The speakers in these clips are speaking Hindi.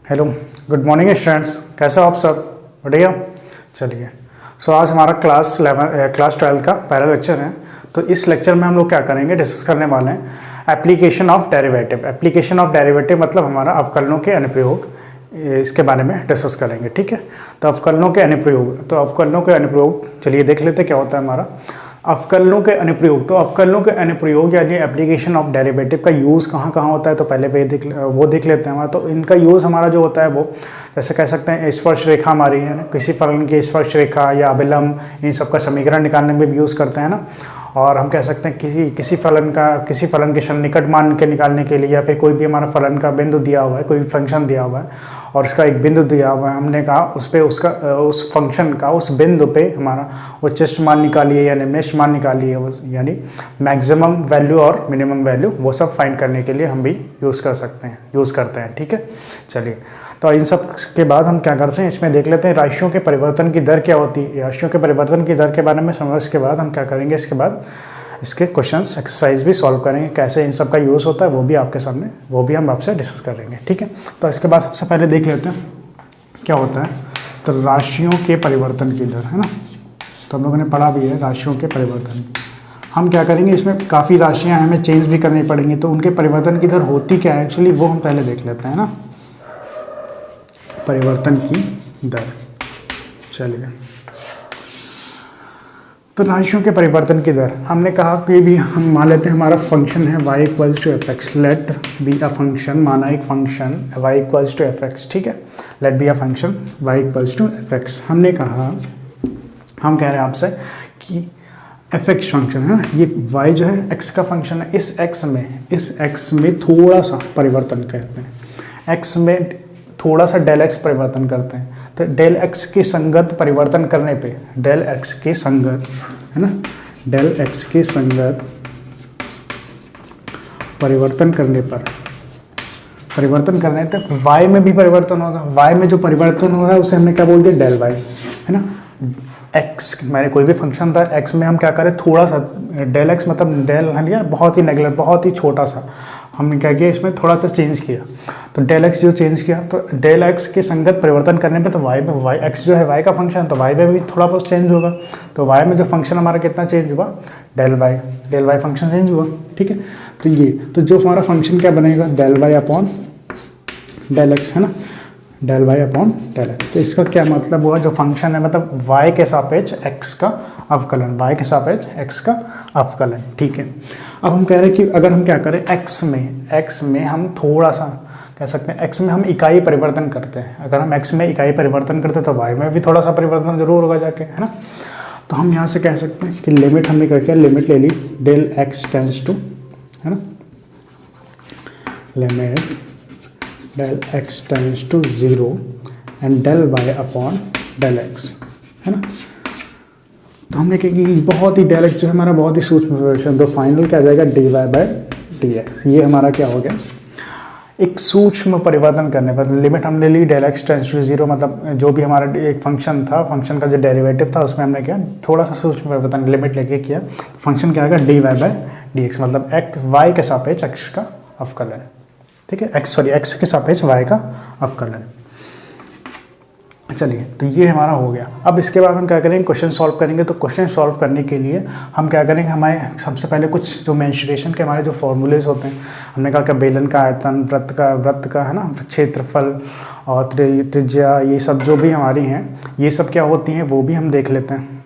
Hello, good morning students. कैसे हो आप सब? बढ़िया। चलिए, आज हमारा क्लास 12 का पहला लेक्चर है। तो इस लेक्चर में हम लोग क्या करेंगे, डिस्कस करने वाले हैं application of derivative. Application of derivative मतलब हमारा अवकलनों के अनुप्रयोग, इसके बारे में डिस्कस करेंगे। ठीक है, तो अवकलनों के अनुप्रयोग चलिए देख लेते क्या होता है हमारा अवकलनों के अनुप्रयोग। तो अवकलनों के अनुप्रयोग यानी एप्लीकेशन ऑफ डेरिवेटिव का यूज़ कहाँ कहाँ होता है, तो पहले वो देख लेते हैं हमारा। तो इनका यूज़ हमारा जो होता है वो जैसे कह सकते हैं स्पर्श रेखा हमारी है ना, किसी फलन की स्पर्श रेखा या अभिलंब, इन सब का समीकरण निकालने में भी यूज़ करते हैं ना। और हम कह सकते हैं किसी फलन के सन्निकट मान के निकालने के लिए, या फिर कोई भी हमारा फलन का बिंदु दिया हुआ है, कोई फंक्शन दिया हुआ है और उसका एक बिंदु दिया हुआ है, हमने कहा उस फंक्शन का उस बिंदु पे हमारा उच्चिष्ट मान निकालिए या निम्नलिखित मान निकालिए, यानी मैक्सिमम वैल्यू और मिनिमम वैल्यू, वो सब फाइंड करने के लिए हम भी यूज़ करते हैं। ठीक है, चलिए, तो इन सब के बाद हम क्या करते हैं, इसमें देख लेते हैं राशियों के परिवर्तन की दर क्या होती है। राशियों के परिवर्तन की दर के बारे में समझ के बाद हम क्या करेंगे, इसके बाद इसके क्वेश्चंस एक्सरसाइज भी सॉल्व करेंगे, कैसे इन सब का यूज़ होता है वो भी हम आपसे डिस्कस करेंगे। ठीक है, तो इसके बाद सबसे पहले देख लेते हैं क्या होता है। तो राशियों के परिवर्तन की दर है ना, तो हम लोगों ने पढ़ा भी है राशियों के परिवर्तन। हम क्या करेंगे, इसमें काफ़ी राशियाँ हमें चेंज भी करनी पड़ेंगी, तो उनके परिवर्तन की दर होती क्या है एक्चुअली, वो हम पहले देख लेते हैं ना। परिवर्तन की दर, चलिए, तो राशियों के परिवर्तन की दर हमने कहा कि भी हम मान लेते हैं हमारा फंक्शन है y equals to F X. Let be a function, माना एक function y equals to F X. ठीक है, let be a function y equals to F X. हमने कहा, हम कह रहे हैं आपसे कि एफ एक्स फंक्शन है ना, ये y जो है x का फंक्शन है, इस x में थोड़ा सा परिवर्तन करते हैं, x में थोड़ा सा डेल एक्स परिवर्तन करते हैं। तो डेल एक्स की संगत परिवर्तन करने पे, डेल एक्स की संगत है ना, डेल एक्स की संगत परिवर्तन करने तक y में भी परिवर्तन होगा। y में जो परिवर्तन हो रहा है उसे हमने क्या बोलते हैं, डेल y है ना। x, मैंने कोई भी फंक्शन था, x में हम क्या करें, थोड़ा सा डेल x मतलब डेल लिया, बहुत ही नेगलेक्ट, बहुत ही छोटा सा हमने क्या किया, इसमें थोड़ा सा चेंज किया। तो डेल एक्स जो चेंज किया, तो डेल एक्स के संगत परिवर्तन करने पे तो वाई में, वाई एक्स जो है वाई का फंक्शन, तो वाई में भी थोड़ा बहुत चेंज होगा। तो वाई में जो फंक्शन हमारा कितना चेंज हुआ, डेल वाई फंक्शन चेंज हुआ। ठीक है, तो ये तो जो हमारा फंक्शन क्या बनेगा, del Y upon del X है ना, del Y upon del X. तो इसका क्या मतलब हुआ, जो फंक्शन है मतलब वाई के सापेक्ष एक्स का अवकलन, y के सापेक्ष x का अवकलन। ठीक है, अब हम कह रहे हैं कि अगर हम क्या करें, x में हम थोड़ा सा कह सकते हैं, x में हम इकाई परिवर्तन करते हैं। अगर हम x में इकाई परिवर्तन करते हैं तो y में भी थोड़ा सा परिवर्तन जरूर होगा जाके, है ना। तो हम यहाँ से कह सकते हैं कि लिमिट हमने क्या किया, लिमिट ले ली डेल x टेंस टू, है ना, limit del x tends to 0 and del y upon del x, है ना। तो हमने कहा कि बहुत ही डेल एक्स जो है हमारा बहुत ही सूक्ष्म परिवर्तन, तो फाइनल क्या आ जाएगा, D Y by D X. ये हमारा क्या हो गया, एक सूक्ष्म परिवर्तन करने पर लिमिट हमने ली डेल एक्स टेंस टू 0, मतलब जो भी हमारा एक फंक्शन था, फंक्शन का जो डेरिवेटिव था उसमें हमने क्या थोड़ा सा सूक्ष्म परिवर्तन लिमिट लेके किया। तो फंक्शन क्या आएगा, D Y by D X, मतलब वाई के सापेक्ष एक्स का अवकलन। ठीक है, एक्स के सापेक्ष वाई का अवकलन। चलिए, तो ये हमारा हो गया। अब इसके बाद हम क्या करेंगे, क्वेश्चन सॉल्व करेंगे। तो क्वेश्चन सॉल्व करने के लिए हम क्या करेंगे, हमारे सबसे पहले कुछ जो मेंशुरेशन के हमारे जो फॉर्मूलेज होते हैं, हमने कहा कि बेलन का आयतन, वृत्त का है ना क्षेत्रफल और त्रिज्या, ये सब जो भी हमारी हैं, ये सब क्या होती हैं वो भी हम देख लेते हैं।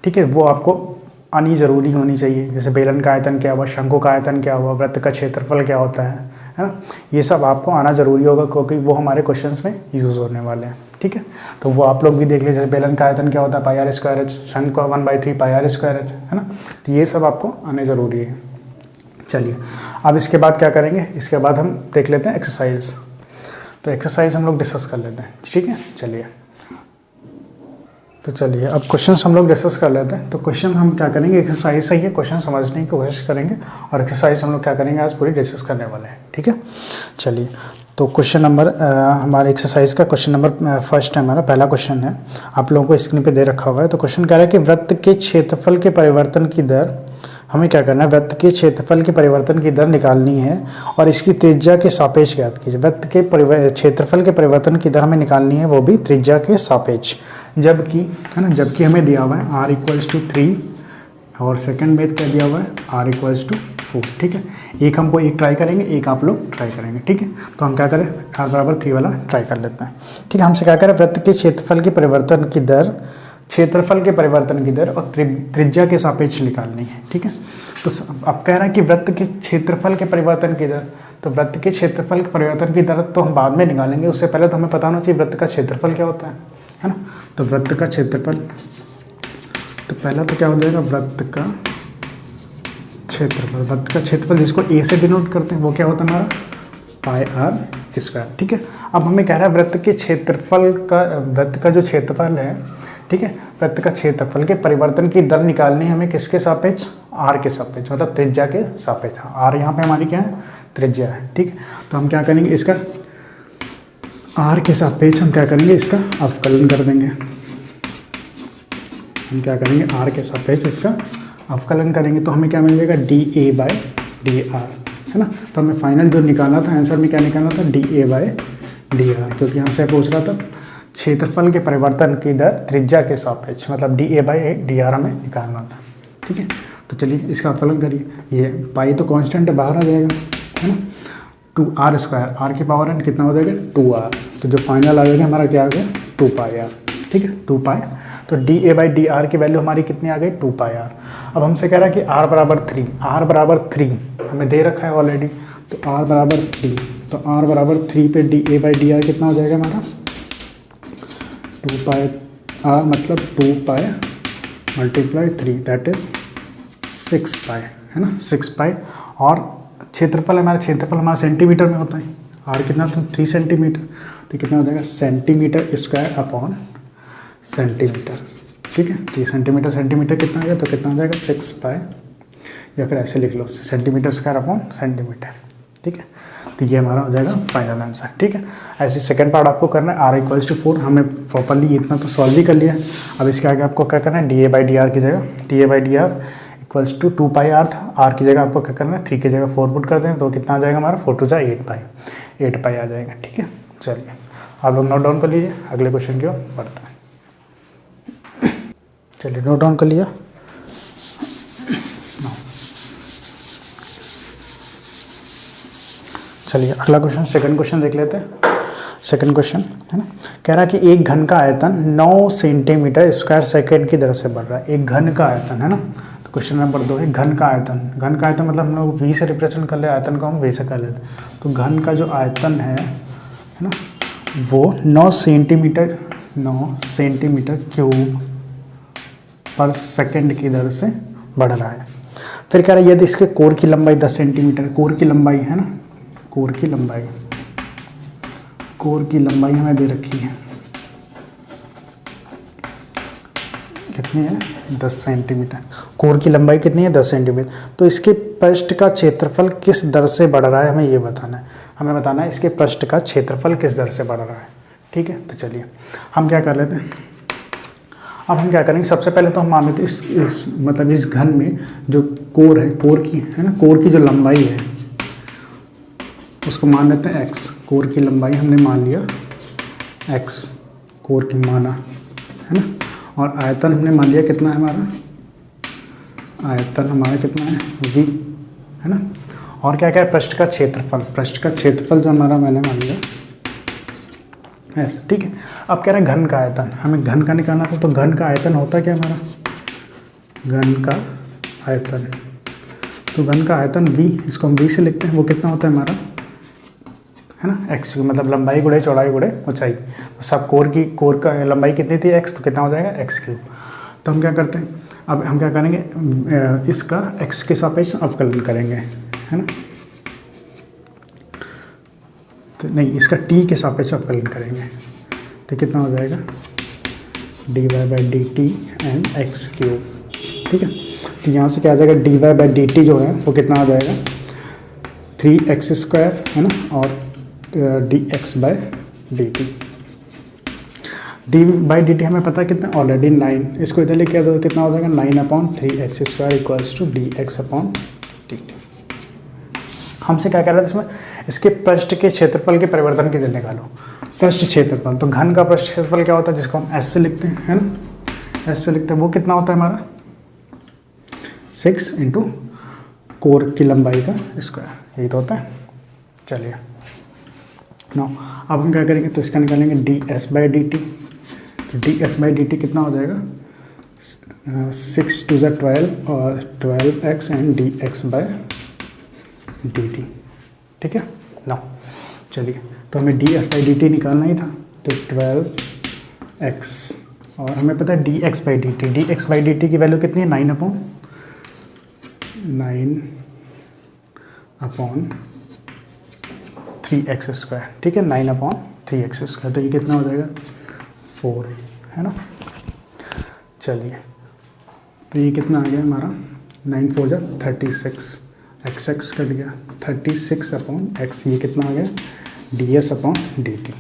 ठीक है, वो आपको आनी ज़रूरी होनी चाहिए। जैसे बेलन का आयतन क्या हुआ, शंकु का आयतन क्या हुआ, वृत्त का क्षेत्रफल क्या होता है ना, ये सब आपको आना ज़रूरी होगा, क्योंकि वो हमारे क्वेश्चंस में यूज़ होने वाले हैं। ठीक है, तो वो आप लोग भी देख लीजिए। जैसे बेलन का आयतन क्या होता है, पाई आर स्क्वायर एच, शंकु का 1/3 पाई आर स्क्वायर एच, है ना। तो ये सब आपको आने ज़रूरी है। चलिए, अब इसके बाद क्या करेंगे, इसके बाद हम देख लेते हैं एक्सरसाइज। तो एक्सरसाइज हम लोग डिस्कस कर लेते हैं। ठीक है, चलिए, तो चलिए अब क्वेश्चंस हम लोग डिस्कस कर लेते हैं। तो क्वेश्चन हम क्या करेंगे, एक्सरसाइज से ही क्वेश्चन समझने की कोशिश करेंगे, और एक्सरसाइज हम लोग क्या करेंगे आज पूरी डिस्कस करने वाले हैं। ठीक है, चलिए, तो क्वेश्चन नंबर हमारे एक्सरसाइज का क्वेश्चन नंबर फर्स्ट है, हमारा पहला क्वेश्चन है, आप लोगों को स्क्रीन पे दे रखा हुआ है। तो क्वेश्चन कह रहा है कि वृत्त के क्षेत्रफल के परिवर्तन की दर हमें क्या करना है, वृत्त के क्षेत्रफल के परिवर्तन की दर निकालनी है और इसकी त्रिज्या के सापेक्ष ज्ञात कीजिए। वृत्त के क्षेत्रफल के परिवर्तन की दर हमें निकालनी है, वो भी त्रिज्या के सापेक्ष, जबकि है ना, जबकि हमें दिया हुआ है r = 3 और सेकंड में क्या दिया हुआ है r = 4। ठीक है, एक हमको एक ट्राई करेंगे, एक आप लोग ट्राई करेंगे। ठीक है, तो हम क्या करें, r = 3 वाला ट्राई कर लेते हैं। ठीक है, हमसे क्या करें, वृत्त के क्षेत्रफल के परिवर्तन की दर, क्षेत्रफल के परिवर्तन की दर और त्रिज्या के सापेक्ष निकालनी है। ठीक है, तो अब कह रहा है कि वृत्त के क्षेत्रफल के परिवर्तन की दर, तो वृत्त के क्षेत्रफल के परिवर्तन की दर तो हम बाद में निकालेंगे, उससे पहले तो हमें पता होना चाहिए वृत्त का क्षेत्रफल क्या होता है ना। तो वृत्त का क्षेत्रफल, तो पहला तो क्या हो जाएगा, वृत्त का क्षेत्रफल, वृत्त का क्षेत्रफल जिसको a से डिनोट करते हैं वो क्या होता है हमारा πr²। ठीक है, अब हमें कह रहा है वृत्त के क्षेत्रफल का, वृत्त का जो क्षेत्रफल है, ठीक है, वृत्त का क्षेत्रफल के परिवर्तन की दर निकालनी है हमें किसके सापेक्ष, r के सापेक्ष, मतलब त्रिज्या के सापेक्ष। r यहाँ पे हमारी क्या है, त्रिज्या है। ठीक है, तो हम क्या करेंगे, इसका r के सापेक्ष हम क्या करेंगे, इसका अवकलन कर देंगे। हम क्या करेंगे, r के सापेक्ष इसका अवकलन करेंगे, तो हमें क्या मिल जाएगा, dA/dr, है ना। तो हमें फाइनल जो निकालना था, आंसर में क्या निकालना था, dA/dr, क्योंकि हमसे पूछ रहा था क्षेत्रफल के परिवर्तन की दर त्रिज्या के सापेक्ष, मतलब dA/dr हमें निकालना था। ठीक है, तो चलिए इसका अवकलन करिए। ये पाई तो कांस्टेंट है, बाहर आ जाएगा, है ना। 2r², r की पावर n कितना हो जाएगा, 2r, तो जो फाइनल आ जाएगा हमारा क्या आ गया, 2πr। ठीक है, 2π, तो dA/dr की वैल्यू हमारी कितनी आ गई, 2πr। अब हमसे कह रहा है कि r = 3 हमें दे रखा है ऑलरेडी, तो r = 3, तो r = 3 पे dA/dr कितना हो जाएगा हमारा, 2πr, मतलब 2π × 3 दैट इज 6π, है ना, 6π। और क्षेत्रफल हमारा सेंटीमीटर में होता है, r कितना था, 3 सेंटीमीटर, तो कितना हो जाएगा, cm²/cm। ठीक है, तो ये सेंटीमीटर कितना आ गया, तो कितना हो जाएगा, 6π, या फिर ऐसे लिख लो, cm²/cm। ठीक है, तो ये हमारा हो जाएगा फाइनल आंसर। ठीक है, ऐसे सेकंड पार्ट आपको करना है, r = 4, हमने प्रॉपरली इतना तो सॉल्व ही कर लिया। अब इसके आगे आपको क्या करना है, dA/dr की जगह, dA/dr = 2πr था, r की जगह आपको क्या करना है, 3 की जगह 4 पुट कर दें, तो कितना आ जाएगा हमारा, 4 × 2 = 8π आ जाएगा। ठीक है, चलिए आप लोग नोट डाउन कर लीजिए, अगले क्वेश्चन की ओर बढ़ते हैं। चलिए नोट डाउन कर लिया। चलिए अगला क्वेश्चन, सेकंड क्वेश्चन देख लेते हैं। सेकंड क्वेश्चन है ना, कह रहा है कि एक घन का आयतन 9 सेंटीमीटर/सेकंड की दर से बढ़ रहा है। एक घन का आयतन, है ना, तो क्वेश्चन नंबर 2 है घन का आयतन। घन का आयतन मतलब हम लोग v से रिप्रेजेंट कर ले, आयतन को हम v से कर लेते हैं। तो घन का जो आयतन है ना, वो 9 सेंटीमीटर क्यूब पर सेकंड की दर से बढ़ रहा है। फिर कह रहा है यदि इसके कोर की लंबाई 10 सेंटीमीटर, कोर की लंबाई है ना, कोर की लंबाई हमें दे रखी है, कितनी है, 10 सेंटीमीटर। कोर की लंबाई कितनी है, 10 सेंटीमीटर। तो इसके पृष्ठ का क्षेत्रफल किस दर से बढ़ रहा है, हमें ये बताना है। हमें बताना है इसके पृष्ठ का क्षेत्रफल किस दर से बढ़ रहा है। ठीक है, तो चलिए हम क्या कर लेते हैं, अब हम क्या करेंगे, सबसे पहले तो हम मान लेते हैं मतलब इस घन में जो कोर है, कोर की है ना, कोर की जो लंबाई है उसको मान लेते हैं x। कोर की लंबाई हमने मान लिया x, कोर की माना, है ना। और आयतन हमने मान लिया कितना है हमारा, आयतन हमारा कितना है, v, है ना। और क्या क्या है, पृष्ठ का क्षेत्रफल जो हमारा मैंने मान लिया ऐसे। ठीक है, अब कह रहे हैं घन का आयतन, हमें घन का निकालना था। तो घन का आयतन होता क्या हमारा, घन का आयतन, तो घन का आयतन v, इसको हम v से लिखते हैं, वो कितना होता है हमारा, है ना, x, मतलब लंबाई गुणे चौड़ाई गुणे ऊंचाई। तो सब कोर का लंबाई कितनी थी, x, तो कितना हो जाएगा, x3। तो हम क्या करते हैं, अब हम क्या करेंगे, इसका x के सापेक्ष अवकलन करेंगे, है ना। तो नहीं, इसका t के सापेक्ष अवकलन करेंगे, तो कितना हो जाएगा, dy/dt एंड x3। ठीक है, तो यहाँ से क्या आ जाएगा, dy/dt जो है वो कितना आ जाएगा, 3x², है ना, और dx/dt। D by D T हमें पता है कितना, ऑलरेडी 9, इसको इधर लेके आ दो कितना हो जाएगा 9/3x² इक्वल्स टू dx/dt। हमसे क्या कह रहा है इसमें, इसके पृष्ठ के क्षेत्रफल के परिवर्तन की दर निकालो। पृष्ठ क्षेत्रफल, तो घन का पृष्ठ क्षेत्रफल क्या होता है जिसको हम एस से लिखते हैं, है ना, एस से लिखते हैं, वो कितना होता है हमारा 6 इंटू कोर की लंबाई का स्क्वायर, यही तो होता है। चलिए नो, अब हम क्या करेंगे, तो इसका निकालेंगे ds/dt। तो ds/dt कितना हो जाएगा 6 2 12 और 12x एंड dx/dt, ठीक है ना। चलिए, तो हमें ds/dt निकालना ही था, तो 12x और हमें पता है dx/dt की वैल्यू कितनी है 9/3x², ठीक है 9/3x², तो ये कितना हो जाएगा 4, है ना। चलिए, तो ये कितना आ गया हमारा 9 4 जा 36, x कट गया 36/x, ये कितना आ गया ds/dt।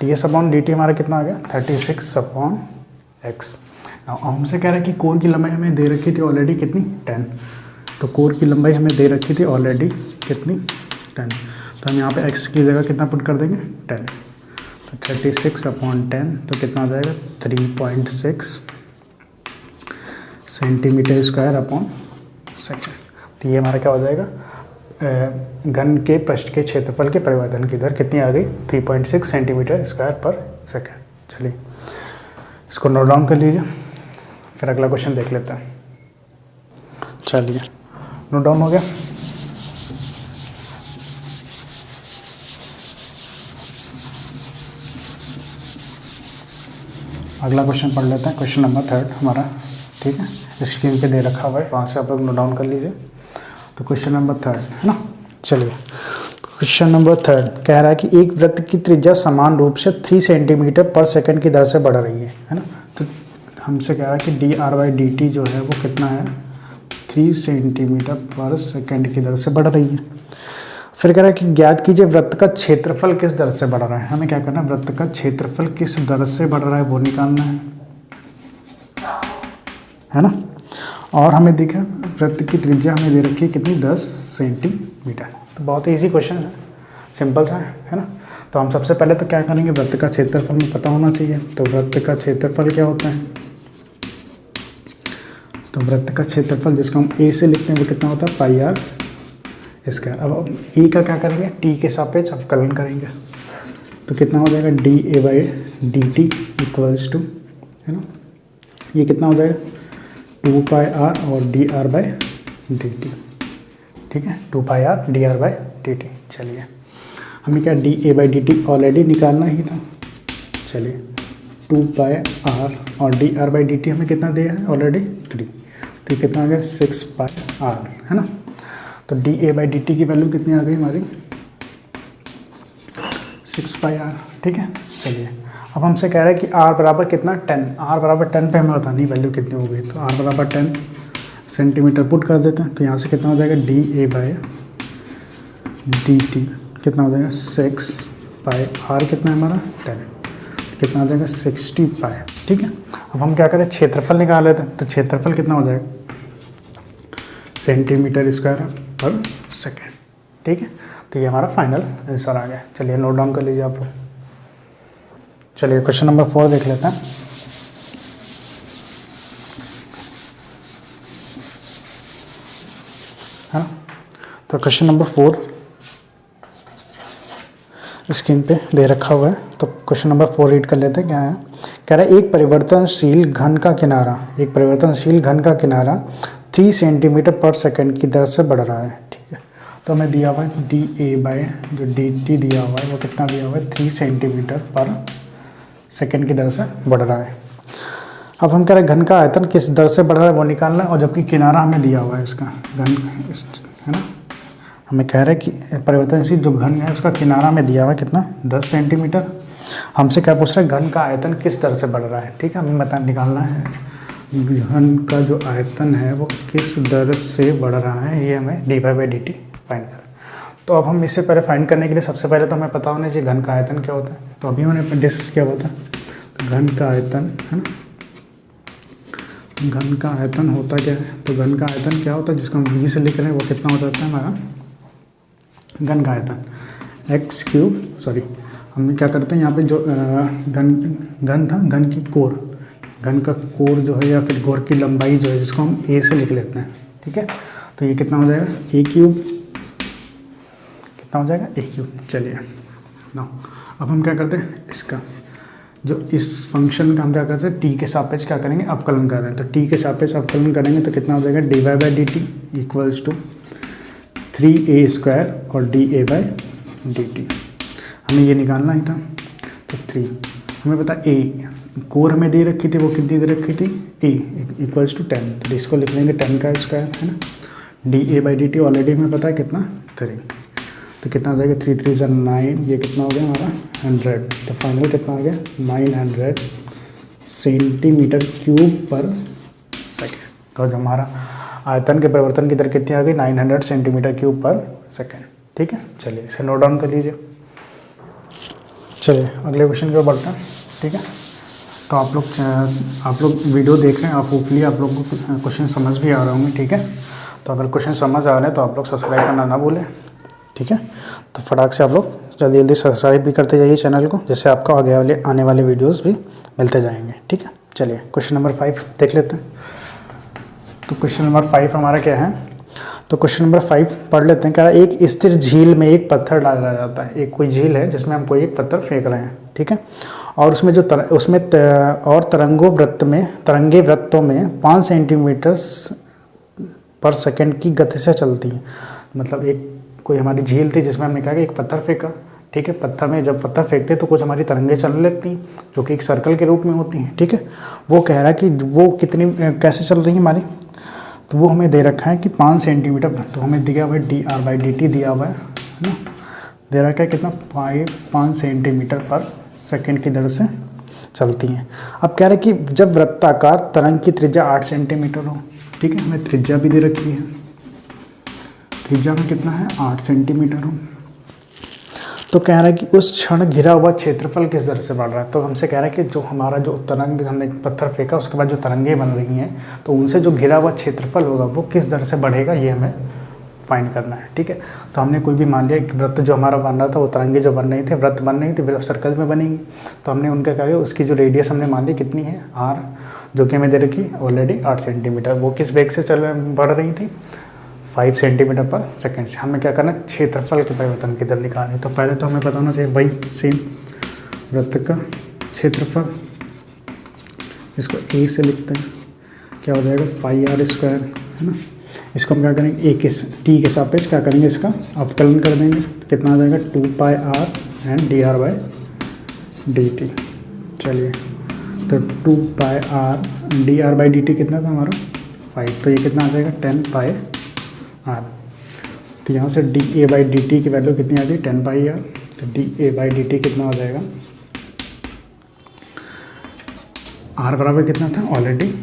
ds/dt हमारा कितना आ गया 36/x। हमसे कह रहा है कि कोर की लंबाई हमें दे रखी थी ऑलरेडी कितनी 10, तो कोर की लंबाई हमें दे रखी थी ऑलरेडी कितनी 10, तो हम यहाँ पे x की जगह कितना पुट कर देंगे 10, तो 36/10 तो कितना आ जाएगा 3.6 cm²/s। तो ये हमारा क्या हो जाएगा, घन के पृष्ठ के क्षेत्रफल के परिवर्तन की दर कितनी आ गई 3.6 cm²/s। चलिए, इसको नोट डाउन कर लीजिए, फिर अगला क्वेश्चन देख लेते हैं। चलिए, नोट डाउन हो गया। अगला क्वेश्चन पढ़ लेते हैं, क्वेश्चन नंबर 3 हमारा, ठीक है, स्क्रीन पे दे रखा हुआ है, वहाँ से आप लोग नोट डाउन कर लीजिए। तो क्वेश्चन नंबर 3 है ना। चलिए, क्वेश्चन नंबर 3 कह रहा है कि एक वृत्त की त्रिज्या समान रूप से 3 cm/s की दर से बढ़ रही है ना। तो हमसे कह रहा है कि dr/dt जो है वो कितना है 3 cm/s की दर से बढ़ रही है। फिर कह रहा है कि ज्ञात कीजिए वृत्त का क्षेत्रफल किस दर से बढ़ रहा है। हमें क्या करना है, वृत्त का क्षेत्रफल किस दर से बढ़ रहा है वो निकालना है ना। और हमें देखा वृत्त की त्रिज्या हमें दे रखी है कितनी 10 सेंटीमीटर। तो बहुत ही ईजी क्वेश्चन है, सिंपल सा है ना। तो हम सबसे पहले तो क्या करेंगे, वृत्त का क्षेत्रफल में पता होना चाहिए। तो वृत्त का क्षेत्रफल क्या होता है, तो वृत्त का क्षेत्रफल जिसको हम ए से लिखते हैं वो कितना होता है πr²। अब ई का क्या करेंगे, टी के सापेक्ष अवकलन करेंगे, तो कितना हो जाएगा dA/dt इक्वल्स टू, है ना, ये कितना हो जाएगा 2πr और dr/dt, ठीक है 2πr dr/dt। चलिए, हमें क्या dA/dt ऑलरेडी निकालना ही था। चलिए, 2πr और dr/dt हमें कितना दिया है ऑलरेडी 3, तो ये कितना आ गया 6πr, है ना। तो dA/dt की वैल्यू कितनी आ गई हमारी 6πr, ठीक है। चलिए, अब हमसे कह रहा है कि r बराबर कितना 10, r बराबर 10 पे हमें बतानी वैल्यू कितनी हो गई। तो r बराबर 10 सेंटीमीटर पुट कर देते हैं, तो यहाँ से कितना हो जाएगा dA/dt कितना हो जाएगा 6πr, कितना है हमारा 10, कितना हो जाएगा 60π, ठीक है। अब हम क्या करें, क्षेत्रफल निकाल लेते हैं। तो क्षेत्रफल कितना हो जाएगा cm²/s, ठीक है। तो ये हमारा फाइनल आंसर आ गया। चलिए, नोट डाउन कर लीजिए आप लोग। चलिए, क्वेश्चन नंबर 4 देख लेते हैं, है ना। तो क्वेश्चन नंबर 4 स्क्रीन पे दे रखा हुआ है। तो क्वेश्चन नंबर 4 रीड कर लेते हैं, क्या है, कह रहा है एक परिवर्तनशील घन का किनारा 3 cm/s की दर से बढ़ रहा है, ठीक है। तो हमें दिया हुआ है dA/dt दिया हुआ है वो कितना दिया हुआ है 3 cm/s की दर से बढ़ रहा है। अब हम कह रहे हैं घन का आयतन किस दर से बढ़ रहा है वो निकालना है, और जबकि किनारा हमें दिया हुआ है इसका घन, है ना। हमें कह रहे हैं कि परिवर्तनशील जो घन है उसका किनारा में दिया हुआ है कितना 10 सेंटीमीटर। हमसे क्या पूछ रहा है, घन का आयतन किस दर से बढ़ रहा है, ठीक है। हमें निकालना है घन का जो आयतन है वो किस दर से बढ़ रहा है, ये हमें dy/dt फाइंड करना। तो अब हम इससे पहले फाइंड करने के लिए सबसे पहले तो हमें पता होना चाहिए घन का आयतन क्या होता है। तो अभी हमने डिस्कस किया हुआ था, तो घन का आयतन है ना, घन का आयतन होता क्या है, तो घन का आयतन क्या होता है जिसको हम v से लिख रहे हैं वो कितना हो जाता है हमारा घन का आयतन एक्स क्यूब, सॉरी हम क्या करते हैं यहाँ पे जो घन था, घन की कोर, घन का कोर जो है या फिर कोर की लंबाई जो है जिसको हम a से लिख लेते हैं, ठीक है। तो ये कितना हो जाएगा a क्यूब, कितना हो जाएगा a क्यूब। चलिए ना अब हम क्या करते हैं इसका जो इस फंक्शन का हम क्या करते हैं t के सापेक्ष क्या करेंगे अवकलन कर रहे हैं, तो t के सापेक्ष अवकलन करेंगे तो कितना हो जाएगा dy by D T equals to 3a² और dA बाई डी टी, हमें ये निकालना ही था। तो 3 हमें पता a कोर हमें दे रखी थी, वो कितनी दे रखी थी a इक्वल्स टू 10, तो इसको लिख लेंगे 10 का स्क्वायर है ना, dA by D T already हमें पता है कितना 3, तो कितना हो जाएगा 3 3 9, ये कितना हो गया हमारा 100, तो फाइनल कितना आ गया 900 सेंटीमीटर क्यूब पर सेकेंड। तो जो हमारा आयतन के परिवर्तन की दर कितनी आ गई 900 सेंटीमीटर क्यूब पर सेकेंड, ठीक है। चलिए इसे नोट डाउन कर लीजिए। चलिए अगले क्वेश्चन की ओर बढ़ते हैं, ठीक है। तो आप लोग वीडियो देख रहे हैं, आप होपफुली आप लोग को क्वेश्चन समझ भी आ रहे होंगे, ठीक है। तो अगर क्वेश्चन समझ आ रहे हैं तो आप लोग सब्सक्राइब करना ना भूलें, ठीक है। तो फटाक से आप लोग जल्दी जल्दी सब्सक्राइब भी करते जाइए चैनल को, जिससे आपको आने वाले वीडियोस भी मिलते जाएंगे, ठीक है। चलिए क्वेश्चन नंबर 5 देख लेते हैं। तो क्वेश्चन नंबर 5 हमारा क्या है, तो क्वेश्चन नंबर 5 पढ़ लेते हैं। कह रहा है एक स्थिर झील में एक पत्थर डाला जाता है, एक कोई झील है जिसमें हम कोई एक पत्थर फेंक रहे हैं, ठीक है। और उसमें जो तरंगे वृत्तों में 5 सेंटीमीटर पर सेकंड की गति से चलती हैं। मतलब एक कोई हमारी झील थी जिसमें हमने कहा कि एक पत्थर फेंका, ठीक है। पत्थर में जब पत्थर फेंकते तो कुछ हमारी तरंगें चलने लगती हैं जो कि एक सर्कल के रूप में होती हैं, ठीक है। वो कह रहा है कि वो कितनी कैसे चल रही है हमारी, तो वो हमें दे रखा है कि 5 सेंटीमीटर, तो हमें दिया हुआ है dr बाई डी टी दिया हुआ है ना, दे रखा है कितना 5 सेंटीमीटर पर सेकंड की दर से चलती हैं। अब कह रहे हैं कि जब वृत्ताकार तरंग की त्रिज्या 8 सेंटीमीटर हो, ठीक है, हमें त्रिज्या भी दे रखी है, त्रिज्या में कितना है 8 सेंटीमीटर हो, तो कह रहा है कि उस क्षण घिरा हुआ क्षेत्रफल किस दर से बढ़ रहा है। तो हमसे कह रहा है कि जो हमारा जो तरंग हमने पत्थर फेंका उसके बाद जो तरंगे बन रही हैं तो उनसे जो घिरा हुआ क्षेत्रफल होगा वो किस दर से बढ़ेगा, ये हमें फाइंड करना है, ठीक है। तो हमने कोई भी मान लिया कि वृत्त जो हमारा बन रहा था वो तरंगे जो बन रही थे, वृत्त बन रही थी, सर्कल में बनेंगी, तो हमने उनका क्या किया उसकी जो रेडियस हमने मान ली कितनी है r, जो कि हमें दे रखी ऑलरेडी 8 सेंटीमीटर, वो किस वेग से बढ़ रही थी 5 सेंटीमीटर पर सेकंड से। हमें क्या करना है क्षेत्रफल के परिवर्तन की दर निकालनी है। तो पहले तो हमें पता होना चाहिए वही सेम वृत्त का क्षेत्रफल, इसको a से लिखते हैं, क्या हो जाएगा पाई r स्क्वायर है ना। इसको हम क्या करेंगे t के सापेक्ष क्या करेंगे इसका अवकलन कर देंगे, तो कितना आ जाएगा 2 पाई r and dr by D T. चलिए तो 2 पाई r dr by D T कितना था हमारा 5, तो ये कितना आ जाएगा 10 पाई r। तो यहाँ से dA बाई डी टी की वैल्यू कितनी आ गई 10 पाई r, तो dA बाई डी टी कितना हो जाएगा r बराबर कितना था ऑलरेडी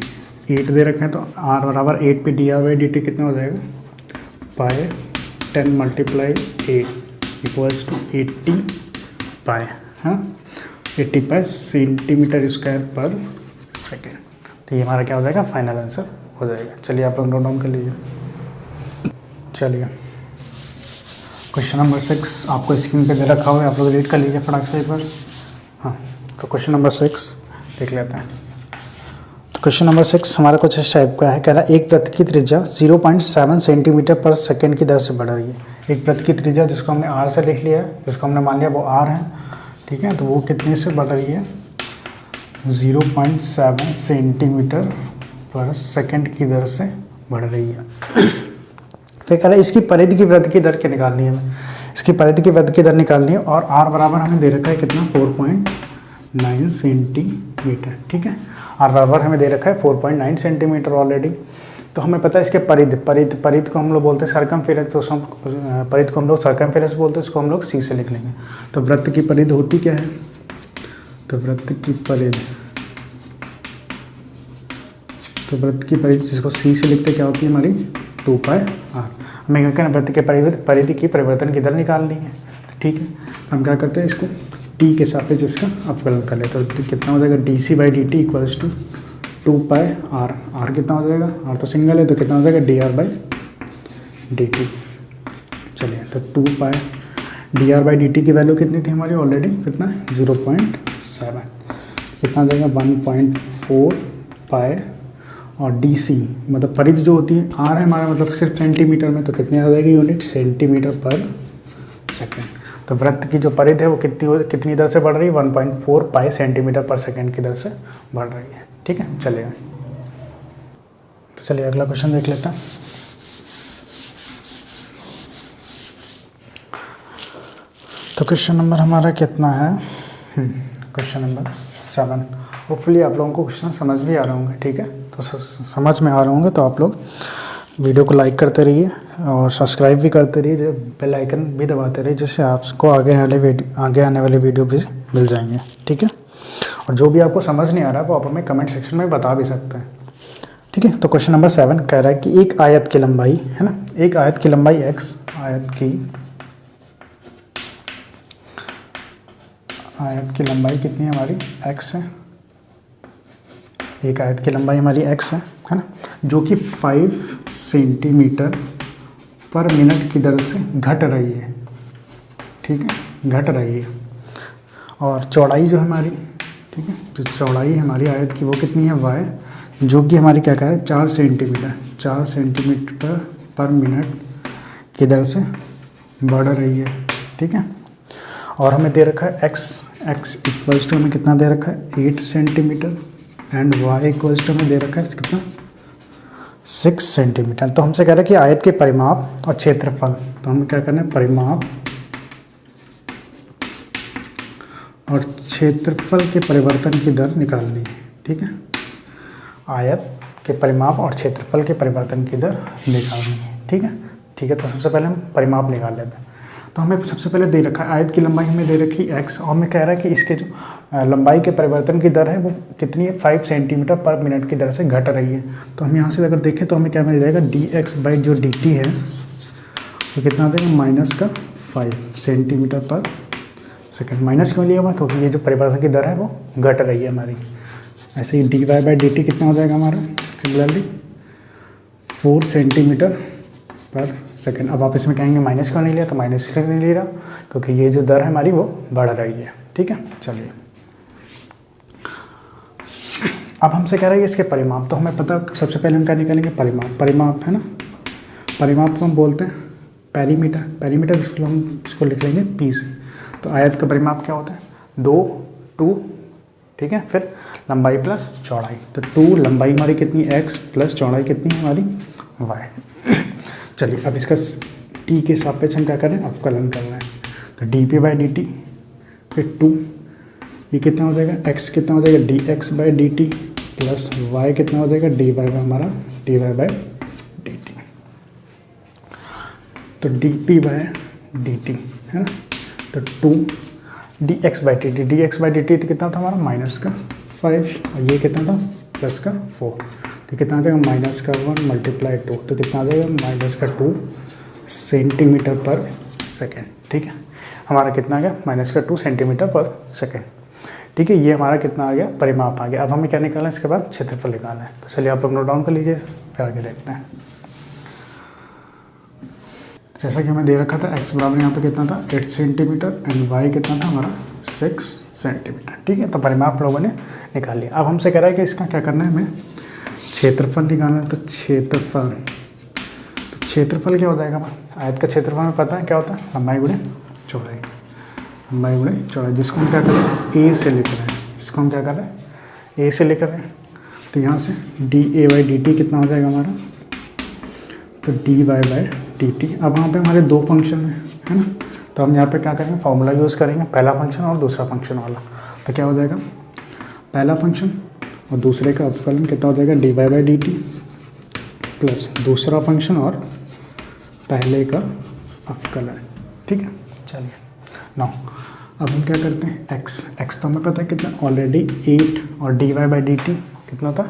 8 दे रखे हैं, तो r बराबर 8 पे dr बाई डी टी कितना हो जाएगा पाई 10 मल्टीप्लाई 8 इक्वल्स टू 80 पाई, हाँ 80 पाई सेंटीमीटर स्क्वायर पर सेकेंड। तो ये हमारा क्या हो जाएगा फाइनल आंसर हो जाएगा। चलिए आप लोग नोट डाउन कर लीजिए। चलिए क्वेश्चन नंबर 6 आपको स्क्रीन पे दे रखा हुआ है, आप लोग रीड कर लीजिए फटाक से एक बार। हाँ तो क्वेश्चन नंबर 6 देख लेते हैं। तो क्वेश्चन नंबर 6 हमारा कुछ इस टाइप का है, कह रहा है एक वृत्त की त्रिज्या 0.7 सेंटीमीटर पर सेकंड की दर से बढ़ रही है। एक वृत्त की त्रिज्या जिसको हमने r से लिख लिया है, जिसको हमने मान लिया वो r है, ठीक है। तो वो कितने से बढ़ रही है 0.7 सेंटीमीटर पर सेकंड की दर से बढ़ रही है। तो कह रहा है इसकी परिधि की वृत्त की दर क्या निकालनी है हमें, इसकी परिधि की वृत्त की दर निकालनी है, और r बराबर हमें दे रखा है कितना 4.9 सेंटीमीटर, ठीक है। r बराबर हमें दे रखा है 4.9 सेंटीमीटर ऑलरेडी। तो हमें पता है इसके परिधि को हम लोग बोलते हैं सर्कमफेरेंस, तो परिधि को हम लोग सर्कमफेरेंस बोलते हैं, इसको हम लोग c से लिख लेंगे। तो वृत्त की परिधि होती क्या है, तो वृत्त की परिधि जिसको c से लिखते क्या होती है हमारी 2 पाई r। हमें क्या करना वृत्त के परिधि की परिवर्तन की दर निकालनी है, ठीक है। हम क्या करते हैं इसको टी के सापेक्ष इसका अवकलन कर ले, तो कितना हो जाएगा D C by D T equals to 2 pi R. R कितना हो जाएगा, आर तो सिंगल है तो कितना हो जाएगा D R by D T. चलिए तो 2 pi D R by D T की वैल्यू कितनी थी हमारी ऑलरेडी, कितना 0.7, कितना हो जाएगा 1.4 पाई, और डी सी मतलब परिध जो होती है, आर है हमारा मतलब सिर्फ सेंटीमीटर में, तो कितनी आ जाएगी यूनिट, सेंटीमीटर पर सेकेंड। तो वृत्त की जो परिध है वो कितनी दर से बढ़ रही है, 1.4 पाई सेंटीमीटर पर सेकेंड की दर से बढ़ रही है। ठीक है, चलेगा। तो चलिए अगला क्वेश्चन देख लेते हैं। तो क्वेश्चन नंबर हमारा कितना है, क्वेश्चन नंबर 7। होपफुली आप लोगों को क्वेश्चन समझ भी आ रहे होंगे। ठीक है, तो समझ में आ रहे होंगे तो आप लोग वीडियो को लाइक करते रहिए और सब्सक्राइब भी करते रहिए, बेल आइकन भी दबाते रहिए, जिससे आपको आगे आने वाले वीडियो भी मिल जाएंगे। ठीक है, और जो भी आपको समझ नहीं आ रहा है वो आप हमें कमेंट सेक्शन में बता भी सकते हैं। ठीक है, तो क्वेश्चन नंबर 7 कह रहा है कि एक आयत की लंबाई है ना, एक आयत की लंबाई x, आयत की लंबाई कितनी है हमारी, x है, एक आयत की लंबाई हमारी x है ना, जो कि 5 सेंटीमीटर पर मिनट की दर से घट रही है। ठीक है, घट रही है, और चौड़ाई जो हमारी, ठीक है, तो चौड़ाई हमारी आयत की वो कितनी है y, जो कि हमारी क्या कह रहे हैं 4 सेंटीमीटर पर मिनट की दर से बढ़ रही है। ठीक है, और हमें दे रखा है x इक्वल्स टू हमें कितना दे रखा है 8 centimetre, and y equals to हमें दे रखा है कितना 6 सेंटीमीटर। तो हमसे कह रहा है कि आयत के परिमाप और क्षेत्रफल, तो हमें क्या करना है, परिमाप और क्षेत्रफल के परिवर्तन की दर निकालनी है। ठीक है, आयत के परिमाप और क्षेत्रफल के परिवर्तन की दर निकालनी है। ठीक है, तो सबसे पहले हम परिमाप निकाल लेते हैं। तो हमें सबसे पहले दे रखा है आयत की लंबाई हमें दे रखी x, और हमें कह रहा है कि इसके जो लंबाई के परिवर्तन की दर है वो कितनी है, 5 सेंटीमीटर पर मिनट की दर से घट रही है। तो हम यहाँ से अगर देखें तो हमें क्या मिल जाएगा, dx बाई जो dt है तो कितना देगा -5 सेंटीमीटर पर सेकेंड। माइनस क्यों लिया हुआ, क्योंकि ये जो परिवर्तन की दर है वो घट रही है हमारी। ऐसे ही dy बाई dt कितना हो जाएगा हमारा, सिमिलरली 4 सेंटीमीटर पर सेकेंड। अब आप इसमें कहेंगे माइनस क्यों नहीं लिया, तो माइनस इसलिए नहीं ले रहा क्योंकि ये जो दर है हमारी वो बढ़ रही है। ठीक है, चलिए अब हमसे कह रहा है इसके परिमाप, तो हमें पता, सबसे पहले हम क्या निकालेंगे, परिमाप है ना, परिमाप को हम बोलते हैं पेरीमीटर इसको लिख लेंगे p से। तो आयत का परिमाप क्या होता है, 2 ठीक है, फिर लंबाई प्लस चौड़ाई, तो 2 लंबाई हमारी कितनी x प्लस चौड़ाई कितनी है हमारी y। चलिए अब इसका t के सापेक्ष हम क्या करें, अवकलन कर रहे हैं, तो dp बाई dt, फिर 2, ये कितना हो जाएगा, x कितना हो जाएगा dx by dt plus y कितना हो जाएगा dy बाई हमारा dy बाई dt। तो dp बाई dt है ना, तो 2 dx बाई dt तो कितना था हमारा -5, और ये कितना था +4, तो कितना आ जाएगा -1 मल्टीप्लाई 2, तो कितना आ जाएगा -2 सेंटीमीटर पर सेकेंड। ठीक है, हमारा कितना आ गया -2 सेंटीमीटर पर सेकेंड। ठीक है, ये हमारा कितना आ गया, परिमाप आ गया। अब हमें क्या निकालना है, इसके बाद क्षेत्रफल निकालना है। तो चलिए आप लोग नोट डाउन कर लीजिए, फिर आगे देखते हैं। जैसा कि हमें दे रखा था x बराबर यहाँ पे कितना था 8 सेंटीमीटर एंड y कितना था हमारा 6 सेंटीमीटर। ठीक है, तो परिमाप लोगों ने निकाल लिया। अब हमसे कह रहा है कि इसका क्या करना है, हमें क्षेत्रफल निकालना है। तो क्षेत्रफल क्या हो जाएगा, आयत का क्षेत्रफल हमें पता है क्या होता है, लंबाई गुणे चौड़ाई, जिसको हम क्या कर रहे हैं a से लिख रहे हैं, तो यहाँ से dA बाई dt कितना हो जाएगा हमारा, तो dy बाई dt। अब यहाँ पे हमारे 2 फंक्शन है ना, तो हम यहाँ पे क्या करेंगे, फॉर्मूला यूज़ करेंगे, पहला फंक्शन और दूसरा फंक्शन वाला। तो क्या हो जाएगा, पहला फंक्शन और दूसरे का अवकलन कितना हो जाएगा dy बाई dt प्लस दूसरा फंक्शन और पहले का अवकलन। ठीक है, चलिए नाउ अब हम क्या करते हैं, x तो हमें पता है कितना, ऑलरेडी 8 और dy बाई dt कितना था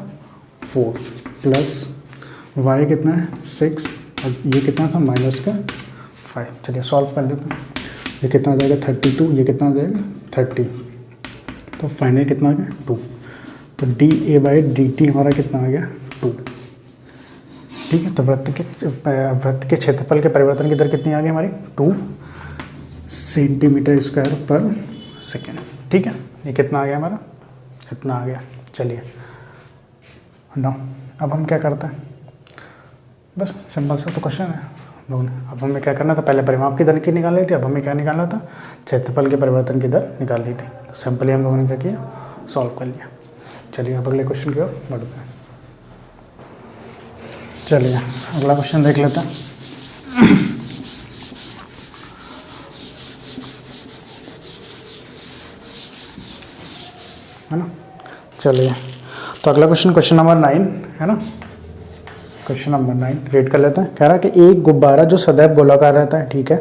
4 प्लस y कितना है 6 और ये कितना था -5। चलिए सॉल्व कर देते हैं। ये कितना आ जाएगा 32, ये कितना आ जाएगा 30, तो फाइनल कितना आ गया 2। तो dA/dt हमारा कितना आ गया 2। ठीक है, तो वृत्त के क्षेत्रफल के परिवर्तन की दर कितनी आ गई हमारी 2 सेंटीमीटर स्क्वायर पर सेकेंड। ठीक है, ये कितना आ गया हमारा, कितना आ गया। चलिए ना, अब हम क्या करते हैं, बस सिंपल सा तो क्वेश्चन है लोगों ने। अब हमें क्या करना था, पहले परिमाप की दर की निकाल ली थी, अब हमें क्या निकालना था, क्षेत्रफल के परिवर्तन की दर निकाल ली थी। तो सिंपली हम लोगों ने क्या किया, सॉल्व कर लिया। चलिए अब अगले क्वेश्चन की ओर बढ़ते हैं। चलिए अगला क्वेश्चन देख लेते हैं। है ना, चलिए तो अगला क्वेश्चन नंबर 9 है ना। क्वेश्चन नंबर 9 रीड कर लेते हैं। कह रहा है कि एक गुब्बारा जो सदैव गोलाकार रहता है, ठीक है,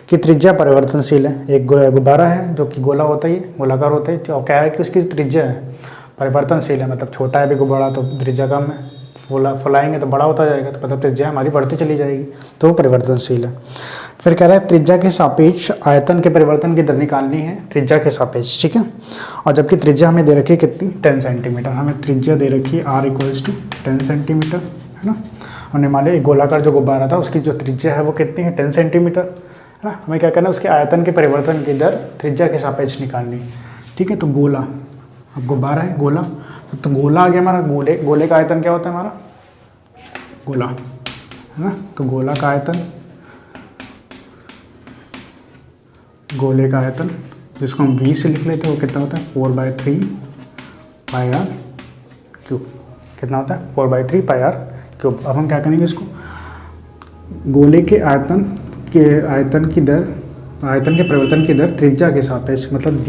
कि त्रिज्या परिवर्तनशील है। एक गुब्बारा है जो कि गोला होता ही गोलाकार होता है, और कह रहा है कि उसकी त्रिज्या है परिवर्तनशील है, मतलब छोटा है भी गुब्बारा तो त्रिज्या कम है, फुलाएंगे तो बड़ा होता जाएगा, तो मतलब त्रिज्या हमारी बढ़ती चली जाएगी, तो वो परिवर्तनशील है। फिर कह रहा है त्रिज्या के सापेक्ष आयतन के परिवर्तन की दर निकालनी है, त्रिज्या के सापेक्ष, ठीक है। और जबकि त्रिज्या हमें दे रखी है कितनी, 10 सेंटीमीटर, हमें त्रिज्या दे रखी है R = 10 सेंटीमीटर, है ना। हमने मान लिया एक गोलाकार जो गुब्बारा था उसकी जो त्रिज्या है वो कितनी है, 10 सेंटीमीटर, है ना। हमें क्या करना है, उसके आयतन के परिवर्तन की दर त्रिज्या के सापेक्ष निकालनी, ठीक है। तो गोला, अब गुब्बारा है गोला, तो गोला आ गया हमारा, गोले का आयतन क्या होता है हमारा, गोला, है ना। तो गोला का आयतन, गोले का आयतन जिसको हम V से लिख लेते हैं वो कितना होता है 4/3 πr क्यूब, कितना होता है 4/3 πr क्यूब। अब हम क्या करेंगे, इसको गोले के आयतन की दर, आयतन के परिवर्तन की दर त्रिज्या के सापेक्ष, मतलब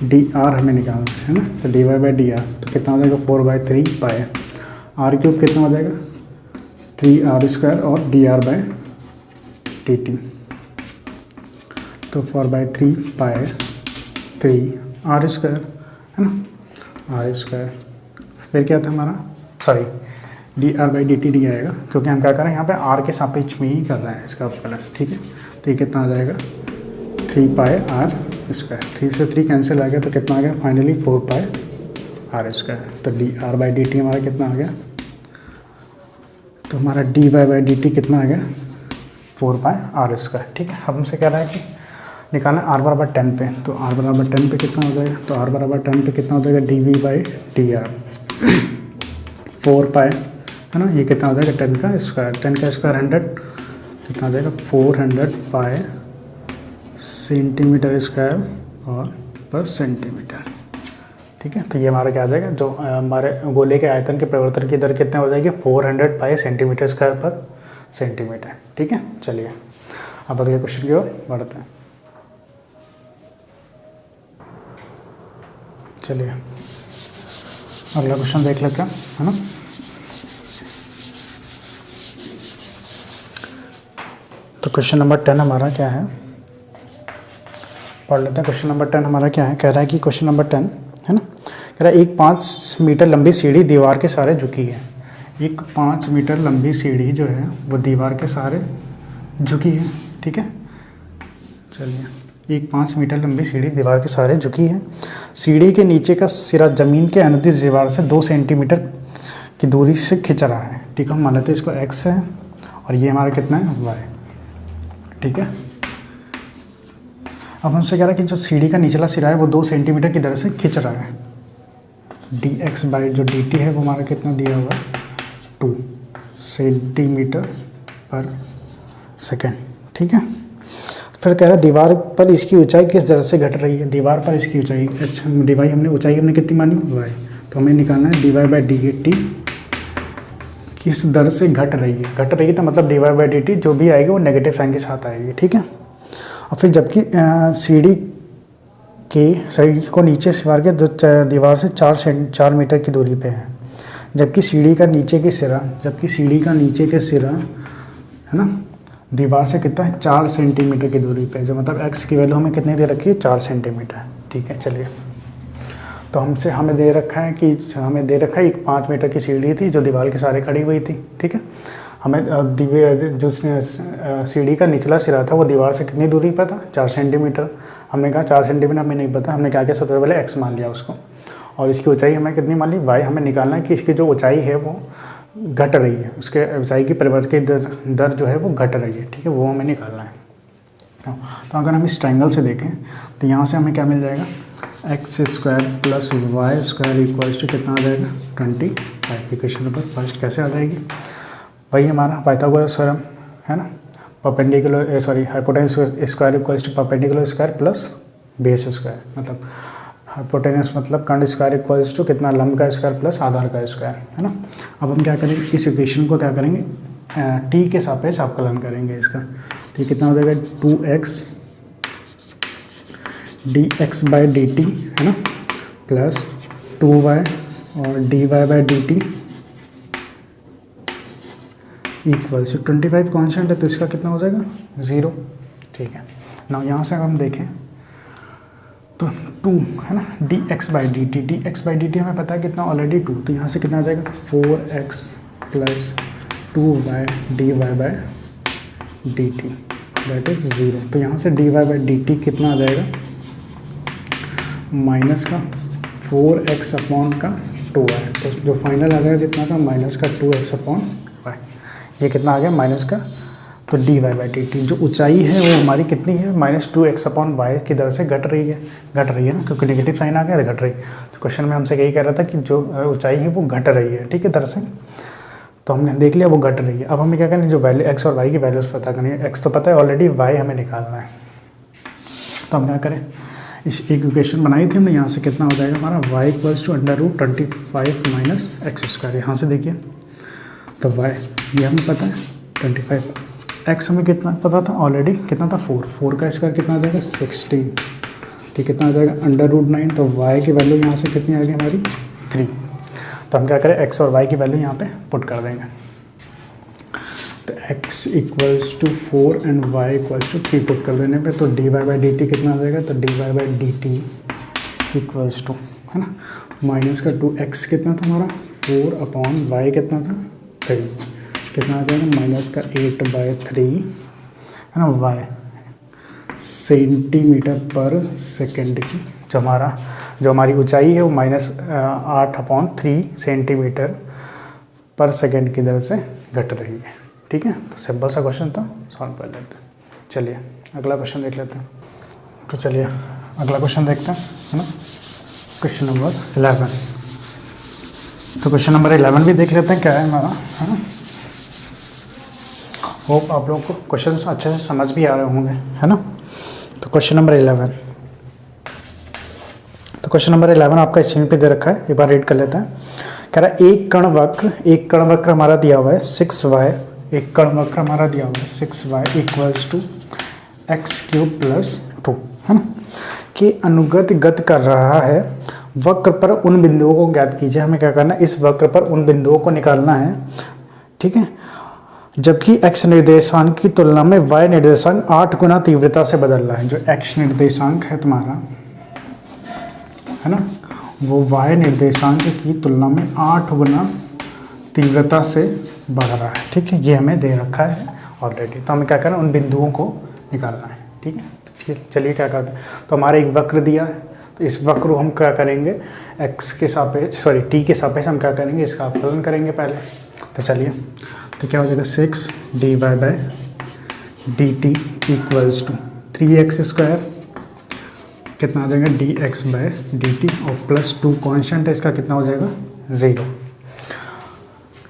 dy/dr हमें निकालना है ना। तो dy/dr तो कितना हो जाएगा 4/3 π, r क्यूब कितना हो जाएगा 3r² और dr/dt, तो 4/3 π 3r² है ना, r²। फिर क्या था हमारा, सॉरी dr/dt डी आएगा, क्योंकि हम क्या कर रहे हैं यहाँ पे r के सापेक्ष में ही कर रहे हैं इसका प्लस, ठीक है। तो ये कितना आ जाएगा 3 πr², 3 से 3 कैंसिल आ गया, तो कितना आ गया फाइनली 4 πr²। तो dr/dt हमारा कितना आ गया, तो हमारा dy/dt कितना आ गया 4 πr², ठीक है। अब हमसे कह रहा है कि निकालना r = 10 पे, तो r = 10 पे कितना हो जाएगा, तो r = 10 पे कितना हो जाएगा dv/dr 4 π, है ना। ये कितना हो जाएगा 10 का स्क्वायर, 10 का स्क्वायर 100, कितना हो जाएगा 400 π सेंटीमीटर स्क्वायर और पर सेंटीमीटर, ठीक है। तो ये हमारा क्या आ जाएगा, जो हमारे गोले के आयतन के परिवर्तन की दर कितना हो जाएगी 400 π सेंटीमीटर स्क्वायर पर सेंटीमीटर, ठीक है। चलिए अब अगले क्वेश्चन की ओर बढ़ते हैं। चलिए अगला क्वेश्चन देख लेते हैं, है ना। तो क्वेश्चन नंबर 10 हमारा क्या है, पढ़ लेते हैं। क्वेश्चन नंबर 10 हमारा क्या है, कह रहा है कि क्वेश्चन नंबर 10 है ना, कह रहा है एक 5 मीटर लंबी सीढ़ी दीवार के सहारे झुकी है। एक 5 मीटर लंबी सीढ़ी जो है वो दीवार के सहारे झुकी है, ठीक है। चलिए एक 5 मीटर लंबी सीढ़ी दीवार के सहारे झुकी है। सीढ़ी के नीचे का सिरा जमीन के अनुदिश दीवार से 2 सेंटीमीटर की दूरी से खिंच रहा है, ठीक है। हम मान लेते हैं इसको x है और ये हमारा कितना है y, ठीक है। अब हमसे कह रहा है कि जो सीढ़ी का निचला सिरा है वो 2 सेंटीमीटर की दर से खिंच रहा है। dx/ जो dt है वो हमारा कितना दिया हुआ 2 सेंटीमीटर पर सेकेंड, ठीक है। फिर कह रहा है दीवार पर इसकी ऊंचाई किस दर से घट रही है, दीवार पर इसकी ऊंचाई, अच्छा ऊंचाई हमने कितनी मानी y, तो हमें निकालना है dy/dt किस दर से घट रही है। घट रही है तो मतलब dy/dt जो भी आएगी वो नेगेटिव साइन के साथ आएगी, ठीक है। और फिर जबकि सीढ़ी को नीचे दीवार से 4 मीटर की दूरी पे है, जबकि सीढ़ी का नीचे के सिरा है ना दीवार से कितना है 4 सेंटीमीटर की दूरी पे, जो मतलब x की वैल्यू हमें कितनी दे रखी है 4 सेंटीमीटर, ठीक है। चलिए तो हमें दे रखा है एक 5 मीटर की सीढ़ी थी जो दीवार के सहारे खड़ी हुई थी, ठीक है। हमें जो सीढ़ी का निचला सिरा था वो दीवार से कितनी दूरी पर था, 4 सेंटीमीटर। हमने कहा 4 सेंटीमीटर हमें नहीं पता, हमने क्या किया सबसे पहले एक्स मान लिया उसको, और इसकी ऊंचाई हमें कितनी मान ली वाई। हमें निकालना है कि इसकी जो ऊंचाई है वो घट रही है, उसके ऊंचाई की परिवर्तन की दर जो है वो घट रही है, ठीक है, वो हमें निकालना है। तो अगर हम इस ट्रायंगल से देखें तो यहाँ से हमें क्या मिल जाएगा, X square plus Y square equals to कितना आ जाएगा 25। इक्वेशन नंबर फर्स्ट कैसे आ जाएगी, वही हमारा पाइथागोरस थ्योरम है ना, perpendicular hypotenuse square equals to perpendicular square plus base square, मतलब हाइपोटेन्यूस मतलब कर्ण स्क्वायर इक्वल्स टू कितना लंब का स्क्वायर प्लस आधार का स्क्वायर, है ना। अब हम क्या करेंगे, इस इक्वेशन को क्या करेंगे, टी के सापेक्ष अवकलन करेंगे इसका। तो ये कितना हो जाएगा 2x dx by D T, है ना, प्लस 2y और dy by D T equal से 25 कॉन्स्टेंट है, तो इसका कितना हो जाएगा 0, ठीक है ना। यहाँ से अगर हम देखें तो 2 है ना, dx बाई डी टी हमें पता है कितना ऑलरेडी 2, तो यहाँ से कितना आ जाएगा 4x plus 2y dy by D T that is 0। तो यहाँ से dy बाई डी टी कितना आ जाएगा माइनस का 4x अपॉन का 2y, तो जो फाइनल आ गया कितना था माइनस का 2x अपॉन y, ये कितना आ गया माइनस का। तो dy बाई डी टी जो ऊंचाई है वो हमारी कितनी है -2x अपॉन y की दर से घट रही है ना, क्योंकि नेगेटिव साइन आ गया तो घट रही। तो क्वेश्चन में हमसे यही कह रहा था कि जो ऊंचाई है वो घट रही है, ठीक है, दर से। तो हमने देख लिया वो घट रही है। अब हमें क्या करना है, जो वैल्यू x और y की वैल्यूज पता करनी है। x तो पता है ऑलरेडी, y हमें निकालना है। तो हम क्या करें, इस एक इक्वेशन बनाई थी हमने, यहाँ से कितना हो जाएगा हमारा y equals to √25 minus X square. यहाँ से देखिए तो y ये हमें पता है 25, x हमें कितना पता था ऑलरेडी, कितना था 4 का स्क्वायर कितना आ जाएगा 16, ठीक कितना आ जाएगा √9। तो y की वैल्यू यहाँ से कितनी आ गई हमारी 3। तो हम क्या करें, x और y की वैल्यू यहाँ पे पुट कर देंगे। तो x equals to 4 and y equals to 3 put कर देने पे तो dy बाई डी टी कितना आ जाएगा, तो dy by D T equals to, है ना, माइनस का 2x कितना था हमारा 4 अपॉन y कितना था 3, कितना आ जाएगा माइनस का 8/3, है ना, y सेंटीमीटर पर सेकेंड की, जो हमारी ऊंचाई है वो -8/3 सेंटीमीटर पर सेकेंड की दर से घट रही है, ठीक है। तो सिंपल सा क्वेश्चन था, सॉल्व कर लेते हैं। चलिए अगला क्वेश्चन देख लेते हैं। तो चलिए अगला क्वेश्चन देखते हैं, है ना, क्वेश्चन नंबर 11। तो क्वेश्चन नंबर 11 भी देख लेते हैं क्या है हमारा, है ना। होप आप लोगों को क्वेश्चन अच्छे से समझ भी आ रहे होंगे, है ना। तो क्वेश्चन नंबर 11, तो क्वेश्चन नंबर 11 आपका स्क्रीन पे दे रखा है, एक बार रीड कर लेते हैं। कह रहा है एक कण वक्र हमारा दिया हुआ है 6y, एक कण वक्र हमारा दिया हुआ है 6y equals to x³ plus 2, है ना, कि अनुगत गत कर रहा है। वक्र पर उन बिंदुओं को ज्ञात कीजिए। हमें क्या करना है, इस वक्र पर उन बिंदुओं को निकालना है, ठीक है, जबकि x निर्देशांक की तुलना में y निर्देशांक 8 गुना तीव्रता से बदल रहा है। जो x निर्देशांक है तुम्हारा, है ना, वो y निर्देशांक की तुलना में 8 गुना तीव्रता से बढ़ रहा है, ठीक है, ये हमें दे रखा है ऑलरेडी। तो हमें क्या करना है, उन बिंदुओं को निकालना है, ठीक है। तो चलिए क्या करते हैं, तो हमारे एक वक्र दिया है, तो इस वक्र को हम क्या करेंगे, x के सापेक्ष t के सापेक्ष हम क्या करेंगे, इसका अवकलन करेंगे पहले। तो चलिए, तो क्या हो जाएगा 6 dy by D T equals to 3x² कितना आ जाएगा dx बाई डी टी और प्लस 2 कॉन्स्टेंट है, इसका कितना हो जाएगा 0।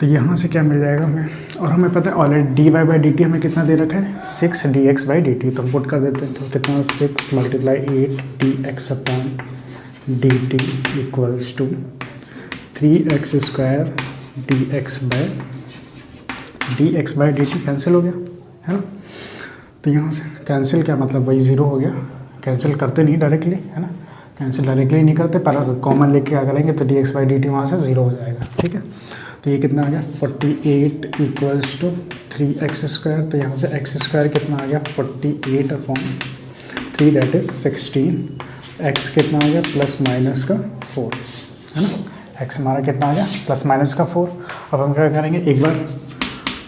तो यहाँ से क्या मिल जाएगा हमें, और हमें पता है already dy by D T हमें कितना दे रखा है 6 dx बाई डी टी, तो हम पुट कर देते हैं। तो कितना 6 × 8 dx upon D T equals to 3x² dx by D T cancel हो गया, है ना। तो यहाँ से कैंसिल क्या मतलब, वही 0 हो गया, कैंसिल करते नहीं डायरेक्टली, है ना, कैंसिल डायरेक्टली नहीं करते, पर कॉमन लेके क्या करेंगे तो dx बाई डी टी वहाँ से 0 हो जाएगा, ठीक है। तो ये कितना आ गया 48 इक्वल्स टू 3x², तो यहाँ से x² कितना आ गया 48 अपॉन 3 दैट इज 16, x कितना आ गया प्लस माइनस का 4, है ना, x हमारा कितना आ गया प्लस माइनस का 4। अब हम क्या करेंगे, एक बार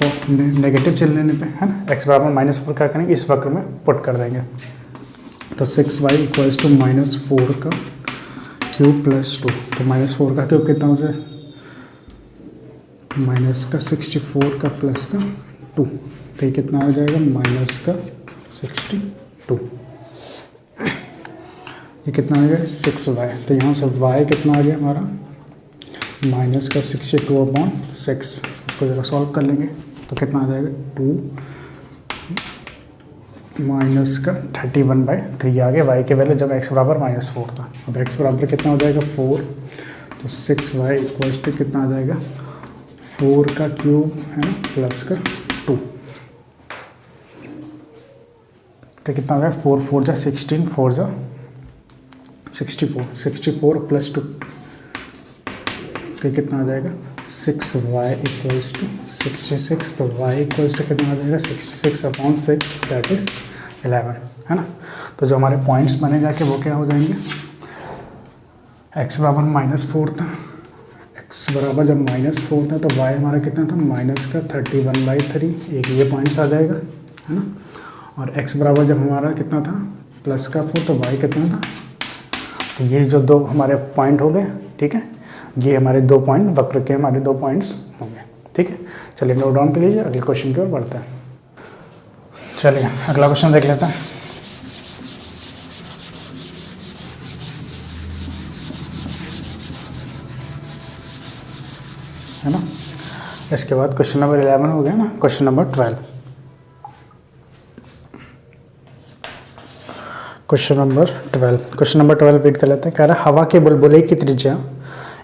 नेगेटिव चल लेने पे है ना, x बराबर -4 क्या करेंगे इस वक्र में पुट कर देंगे। तो 6y इक्वल्स टू -4 का क्यूब प्लस 2। तो -4 का क्यूब कितना हो जाए, माइनस का 64 का प्लस का 2, तो ये कितना हो जाएगा माइनस का 62। ये कितना आ गया 6y। तो यहाँ से y कितना आ गया हमारा माइनस का 62/6। इसको ज़रा सॉल्व कर लेंगे तो कितना आ जाएगा 2 माइनस का 31/3 आ गया। y के वैल्यू जब x बराबर -4 था। अब x बराबर कितना हो जाएगा 4, तो 6y इक्वल्स टू कितना आ जाएगा 4 का क्यूब है ना प्लस का 2। तो कितना आ गया 4 4 जा 16, 4 जा 64, 64 प्लस 2, तो कितना आ जाएगा 6y इक्वल्स टू 66। तो y इक्वल्स टू कितना आ जाएगा 66/6 दैट इज 11 है ना। तो जो हमारे पॉइंट्स बने जाके वो क्या हो जाएंगे, x बराबर -4 था, x बराबर जब -4 था तो y हमारा कितना था माइनस का 31/3, एक ये पॉइंट्स आ जाएगा है ना। और x बराबर जब हमारा कितना था प्लस का 4, तो y कितना था, तो ये जो दो हमारे पॉइंट हो गए ठीक है, ये हमारे 2 पॉइंट वक्र के हमारे 2 पॉइंट्स होंगे ठीक है। चलिए नोट डाउन कर लीजिए, अगले क्वेश्चन की ओर बढ़ते हैं। चलिए अगला क्वेश्चन देख लेते हैं। है ना, इसके बाद क्वेश्चन नंबर 11 हो गया ना, question number 12। Question number 12 read कर लेते हैं। कह रहा है हवा के बुलबुले की त्रिज्या,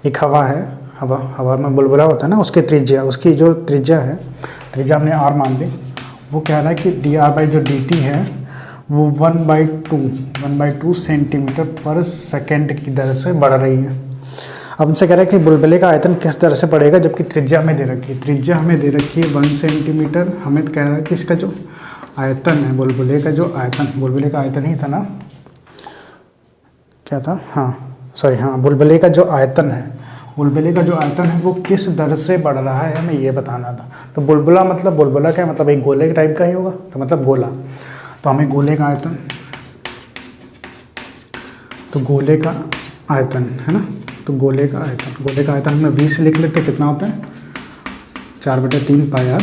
एक हवा है, हवा में बुलबुला होता है ना, उसकी त्रिज्या, उसकी जो त्रिज्या है, त्रिज्या हमने r मान ली, वो कह रहा है कि dr जो dt है वो 1/2 सेंटीमीटर पर सेकेंड की दर से बढ़ रही है। अब हमसे कह रहा है कि बुलबुले का आयतन किस दर से बढ़ेगा, जबकि त्रिज्या हमें दे रखी है, त्रिज्या हमें दे रखी है 1 सेंटीमीटर। हमें कह रहा है कि इसका जो आयतन है, बुलबुले का जो आयतन, बुलबुले का आयतन ही था ना, क्या था, हाँ सॉरी, हाँ बुलबुले का जो आयतन है, बुलबुले का जो आयतन है वो किस दर से बढ़ रहा है, हमें ये बताना था। तो बुलबुला मतलब, बुलबुला क्या मतलब एक गोले टाइप का ही होगा, तो मतलब गोला। तो हमें गोले का आयतन, तो गोले का आयतन है ना, तो गोले का आयतन हमें 20 लिख लेते, कितना होता है 4/3 पाई r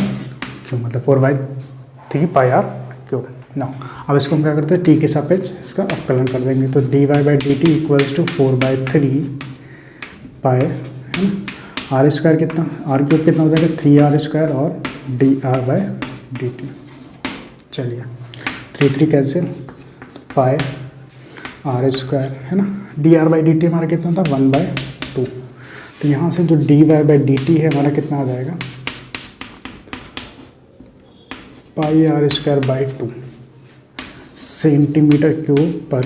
क्यूब, मतलब 4/3 पाई r क्यूब ना। अब इसको हम क्या करते हैं, t के सापेक्ष इसका अवकलन कर देंगे। तो dy/dt इक्वल्स टू 4/3 पाए है ना, r स्क्वायर कितना, r क्यूब कितना हो जाएगा 3r स्क्वायर और dr/dt। चलिए 3 कैंसिल, पाए r स्क्वायर है ना, dr/dt हमारा कितना था 1/2। तो यहाँ से जो dy/dt है हमारा कितना आ जाएगा पाई r square by 2 centimetre cube पर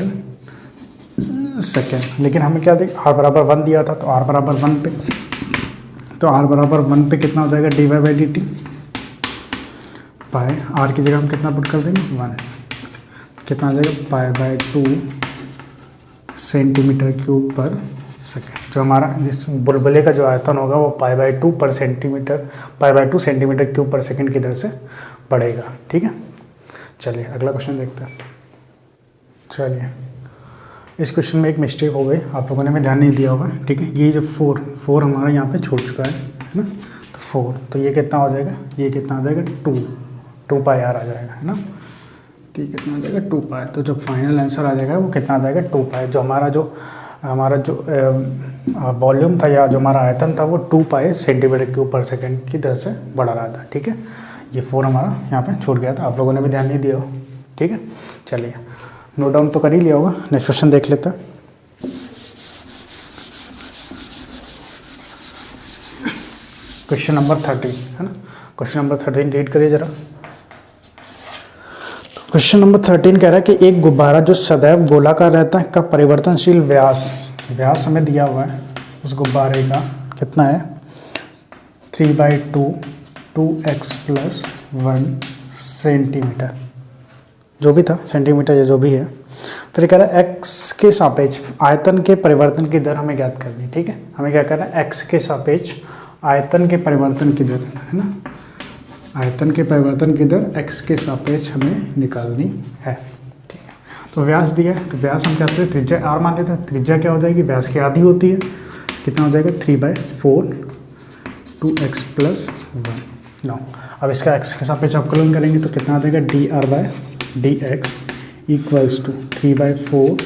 सेकेंड। लेकिन हमें क्या देख, r बराबर 1 दिया था, तो r बराबर 1 पे, तो r बराबर 1 पे कितना हो जाएगा dy/dt, पाई r की जगह हम कितना पुट कर देंगे 1, कितना आ जाएगा पाई/2 सेंटीमीटर क्यूब पर सेकेंड। जो हमारा इस बुलबुले का जो आयतन होगा वो पाई/2 सेंटीमीटर क्यूब पर सेकेंड की दर से बढ़ेगा ठीक है। चलिए अगला क्वेश्चन देखते हैं। चलिए इस क्वेश्चन में एक मिस्टेक हो गई, आप लोगों ने भी ध्यान नहीं दिया होगा ठीक है। ये जो 4 हमारा यहाँ पे छूट चुका है ना, तो 4, तो ये कितना हो जाएगा, ये कितना आ जाएगा 2 पाई r आ जाएगा है ना, ठीक, कितना आ जाएगा 2 पाई। तो जो फाइनल आंसर आ जाएगा वो कितना आ जाएगा 2 पाई। जो हमारा जो वॉल्यूम था या जो हमारा आयतन था वो 2 पाई सेंटीमीटर क्यूब पर सेकेंड की दर से बढ़ रहा था ठीक है। ये 4 हमारा यहाँ पे छूट गया था, आप लोगों ने भी ध्यान नहीं दिया हो ठीक है। चलिए नोट डाउन तो कर ही लिया होगा, नेक्स्ट क्वेश्चन देख लेते हैं। क्वेश्चन नंबर 13 है ना, क्वेश्चन नंबर 13 रीड करिए जरा। क्वेश्चन नंबर 13 कह रहा है कि एक गुब्बारा जो सदैव गोलाकार रहता है का परिवर्तनशील व्यास हमें दिया हुआ है, उस गुब्बारे का कितना है 3/2 2x + 1 सेंटीमीटर, जो भी था सेंटीमीटर या जो भी है। फिर कह रहा है x के सापेक्ष आयतन के परिवर्तन की दर हमें ज्ञात करनी ठीक है। हमें क्या करना है, x के सापेक्ष आयतन के परिवर्तन की दर है ना, आयतन के परिवर्तन की दर x के सापेक्ष हमें निकालनी है। ठीक है, तो व्यास दिया है, तो व्यास हम कहते हैं त्रिज्या r मान लेते हैं। त्रिज्या क्या हो जाएगी, व्यास की आधी होती है, कितना हो जाएगा 3/4 2x + 1। नो, अब इसका x के सापेक्ष अवकलन करेंगे तो कितना आ जाएगा dr/dx = 3/4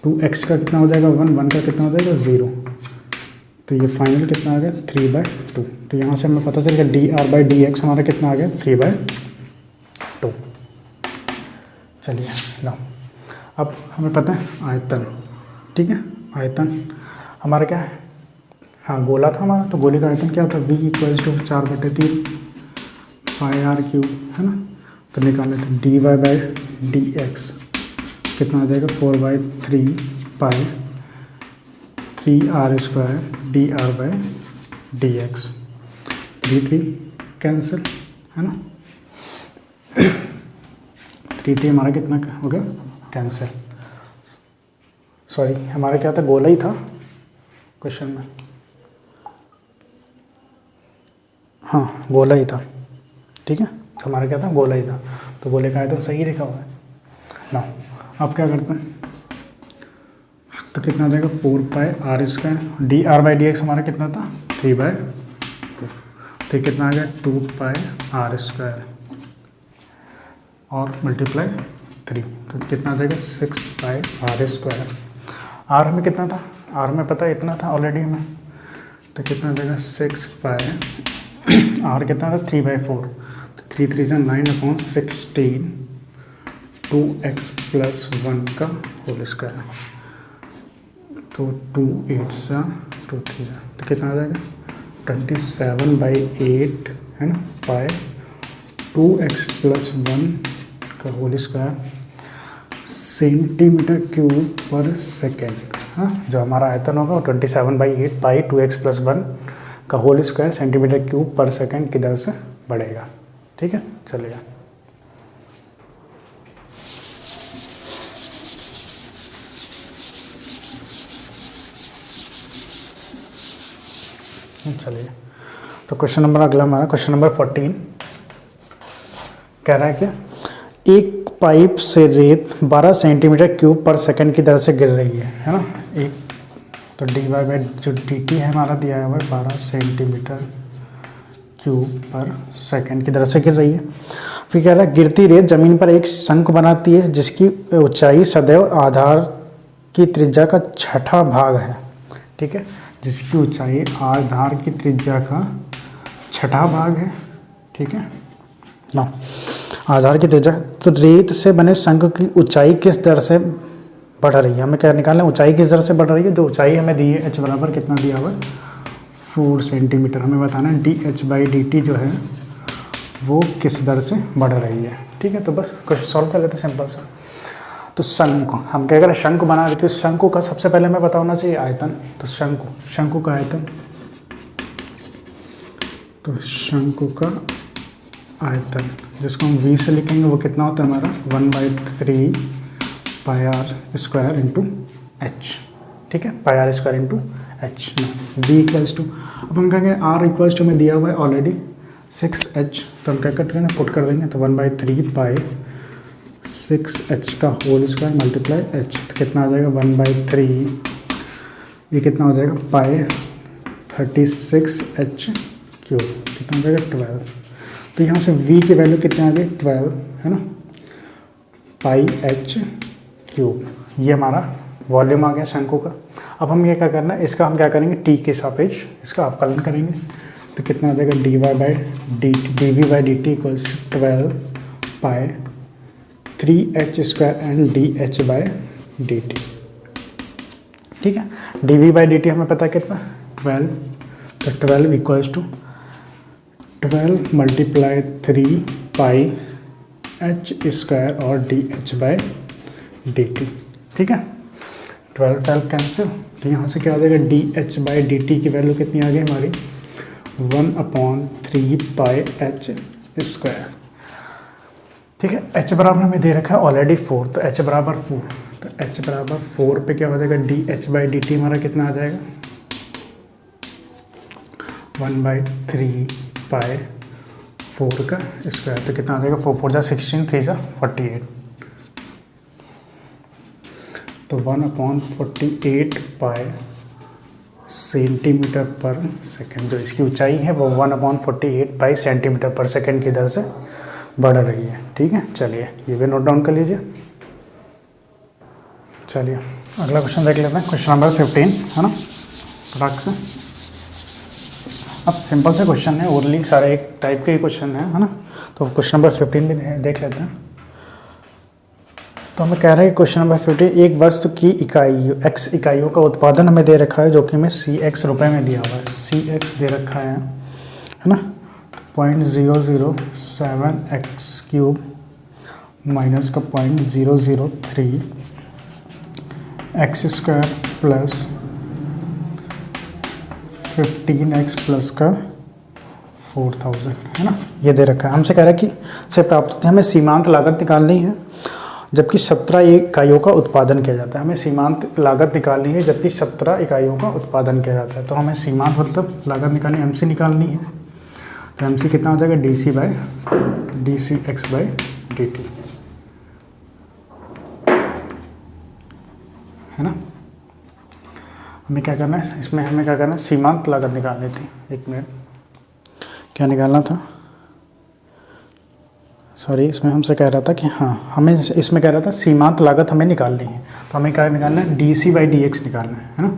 2x का कितना हो जाएगा 1 का कितना हो जाएगा 0, तो ये फाइनल कितना आ गया 3/2। तो यहाँ से हमें पता चल गया dr/dx हमारा कितना आ गया 3/2। चलिए लो, अब हमें पता है आयतन। ठीक है, आयतन हमारा क्या है, हाँ गोला था हमारा, तो गोले का आयतन क्या होता है v = 4/3 πr³ है ना। तो निकाल लेते हैं dy/dx कितना आ जाएगा 4/3 पाई 3r² dr/dx। 3 कैंसिल है ना, 3 हमारा कितना हो गया कैंसिल। सॉरी, हमारा क्या था, गोला ही था क्वेश्चन में, हाँ गोला ही था। ठीक है, तो हमारा क्या था, गोला ही था, तो गोले का आयतन सही लिखा हुआ है ना। अब क्या करते हैं, तो कितना देगा 4πr², dr/dx हमारा कितना था 3/2, तो कितना आ गया 2πr² और मल्टीप्लाई 3, तो कितना आ जाएगा 6πr²। r हमें कितना था, r में पता है इतना था ऑलरेडी हमें, तो कितना आ जाएगा 6π, r कितना था 3/4, तो 3 3 से 9/16 2x + 1 का होल स्क्वायर, तो 2 8 से 2 3 से, तो कितना आ जाएगा 27/8 है ना पाई 2x + 1 का होल स्क्वायर cm³/सेकेंड। हाँ, जो हमारा आयतन होगा वो 27/8 पाई 2x + 1 का होल स्क्वायर cm³/सेकेंड की दर से बढ़ेगा। ठीक है, चलेगा। चलिए, तो क्वेश्चन नंबर अगला हमारा क्वेश्चन नंबर 14 कह रहा है कि एक पाइप से रेत 12 cm³/सेकेंड की दर से गिर रही है ना। एक तो dy बाई जो dt है हमारा दिया हुआ है 12 cm³/सेकेंड की दर से गिर रही है। फिर कह रहा है गिरती रेत जमीन पर एक शंकु बनाती है जिसकी ऊंचाई सदैव आधार की त्रिज्या का 6ठा भाग है। ठीक है, जिसकी ऊंचाई आधार की त्रिज्या का 6ठा भाग है। ठीक है ना, आधार की त्रिज्या, तो रेत से बने शंकु की ऊंचाई किस दर से बढ़ रही है, हमें क्या निकालना है, ऊंचाई किस दर से बढ़ रही है। जो ऊंचाई हमें दी है h बराबर कितना दिया हुआ है 4 सेंटीमीटर, हमें बताना है dh/dt जो है वो किस दर से बढ़ रही है। ठीक है, तो बस क्वेश्चन सॉल्व कर लेते हैं सिंपल सा। तो शंकु, हम क्या करें, शंकु बना रहे थे, शंकु का सबसे पहले हमें पता होना चाहिए आयतन। तो शंकु का आयतन, तो शंकु का आयतन जिसको हम v से लिखेंगे वो कितना होता है हमारा 1/3 πr² इंटू h। ठीक है, πr² इंटू h, v = अब हम कहेंगे r = में दिया हुआ है ऑलरेडी 6h, तो हम क्या करेंगे पुट कर देंगे, तो 1/3 पाई 6h का होल स्क्वायर मल्टीप्लाई h, तो कितना आ जाएगा 1/3, ये कितना हो जाएगा पाई 36h³ कितना हो जाएगा 12। तो यहाँ से v की वैल्यू कितने आ गई 12 है ना, पाई h³, ये हमारा वॉल्यूम आ गया शंकु का। अब हम ये क्या करना है, इसका हम क्या करेंगे t के सापेक्ष इसका अवकलन करेंगे, तो कितना आ जाएगा dv/dt = 12 pi 3h² and dh/dt। ठीक है, dv/dt हमें पता है कितना 12, तो 12 = 12 मल्टीप्लाई 3 पाई h² और dh/dt। ठीक है, 12 कैंसिल, तो यहाँ से क्या आ जाएगा dh/dt की वैल्यू कितनी आ गई हमारी 1/3 पाई h²। ठीक है, h बराबर हमें दे रखा है ऑलरेडी 4, तो h बराबर 4, तो h बराबर 4 पे क्या हो जाएगा dh/dt हमारा कितना आ जाएगा 1/3 पाई 4 का स्क्वायर, तो कितना आ जाएगा 4 4 जा 16, 3 जा 48, तो 1/48 पाई सेंटीमीटर पर सेकेंड। जो इसकी ऊंचाई है वो 1/48 पाई सेंटीमीटर पर सेकेंड की दर से बढ़ रही है। ठीक है, चलिए ये भी नोट डाउन कर लीजिए। चलिए अगला क्वेश्चन देख लेते हैं, क्वेश्चन नंबर 15 है ना, फटाक से। अब सिंपल से क्वेश्चन है, ओरली सारे एक टाइप के ही क्वेश्चन है ना। तो क्वेश्चन नंबर 15 भी देख लेते हैं। तो हमें कह रहे हैं क्वेश्चन नंबर 15, एक वस्तु की इकाई x इकाइयों का उत्पादन हमें दे रखा है, जो कि हमें CX रुपए में दिया हुआ है। CX दे रखा है ना, 0.007x³ माइनस का 0.003 x² प्लस 15x प्लस का 4000 है ना, ये दे रखा है। हमसे कह रहा है कि से प्राप्त होती है, हमें सीमांत लागत निकालनी है जबकि 17 इकाइयों का उत्पादन किया जाता है। हमें सीमांत लागत निकालनी है जबकि 17 इकाइयों का उत्पादन किया जाता है। तो हमें सीमांत मतलब लागत निकालनी, MC निकालनी है। तो MC कितना हो जाएगा, dCx/dt है ना। हमें क्या करना है इसमें, हमें क्या करना है, सीमांत लागत निकालनी थी। एक मिनट, क्या निकालना था, सॉरी, इसमें हमसे कह रहा था कि हाँ, हमें इसमें कह रहा था सीमांत लागत हमें निकालनी है। तो हमें क्या निकालना है, dC/dx निकालना है ना।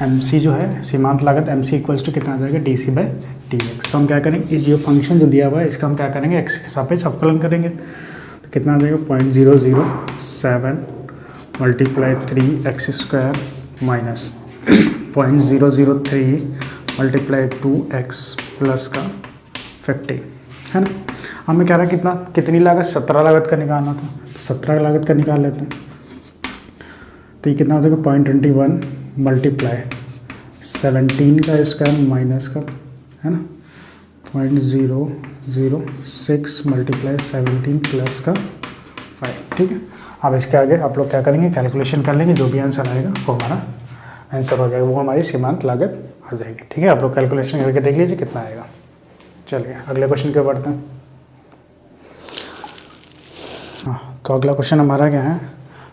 MC जो है सीमांत लागत, MC इक्वल्स टू कितना आ जाएगा, dC/dx। तो हम क्या करेंगे, इस जो फंक्शन जो दिया हुआ है इसका हम क्या करेंगे, x के सापेक्ष अवकलन करेंगे। तो कितना आ जाएगा, 0.007 multiply 3x² minus 0.003 multiply 2x plus का 50 है ना। हमें कह रहा है कितनी लागत, 17 लागत का निकालना था। तो 17 लागत का निकाल लेते हैं। तो ये कितना हो जाएगा, 0.21 मल्टीप्लाई 17 का स्क्वायर माइनस का है ना 0.006 मल्टीप्लाई 17 प्लस का 5। ठीक है, अब इसके आगे आप लोग क्या करेंगे, कैलकुलेशन कर लेंगे, जो भी आंसर आएगा वो हमारा आंसर हो जाएगा, वो हमारी सीमांत लागत आ जाएगी। ठीक है, आप लोग कैलकुलेशन करके देख लीजिए कितना आएगा। चलिए अगले क्वेश्चन के बढ़ते हैं। हाँ, तो अगला क्वेश्चन हमारा क्या है,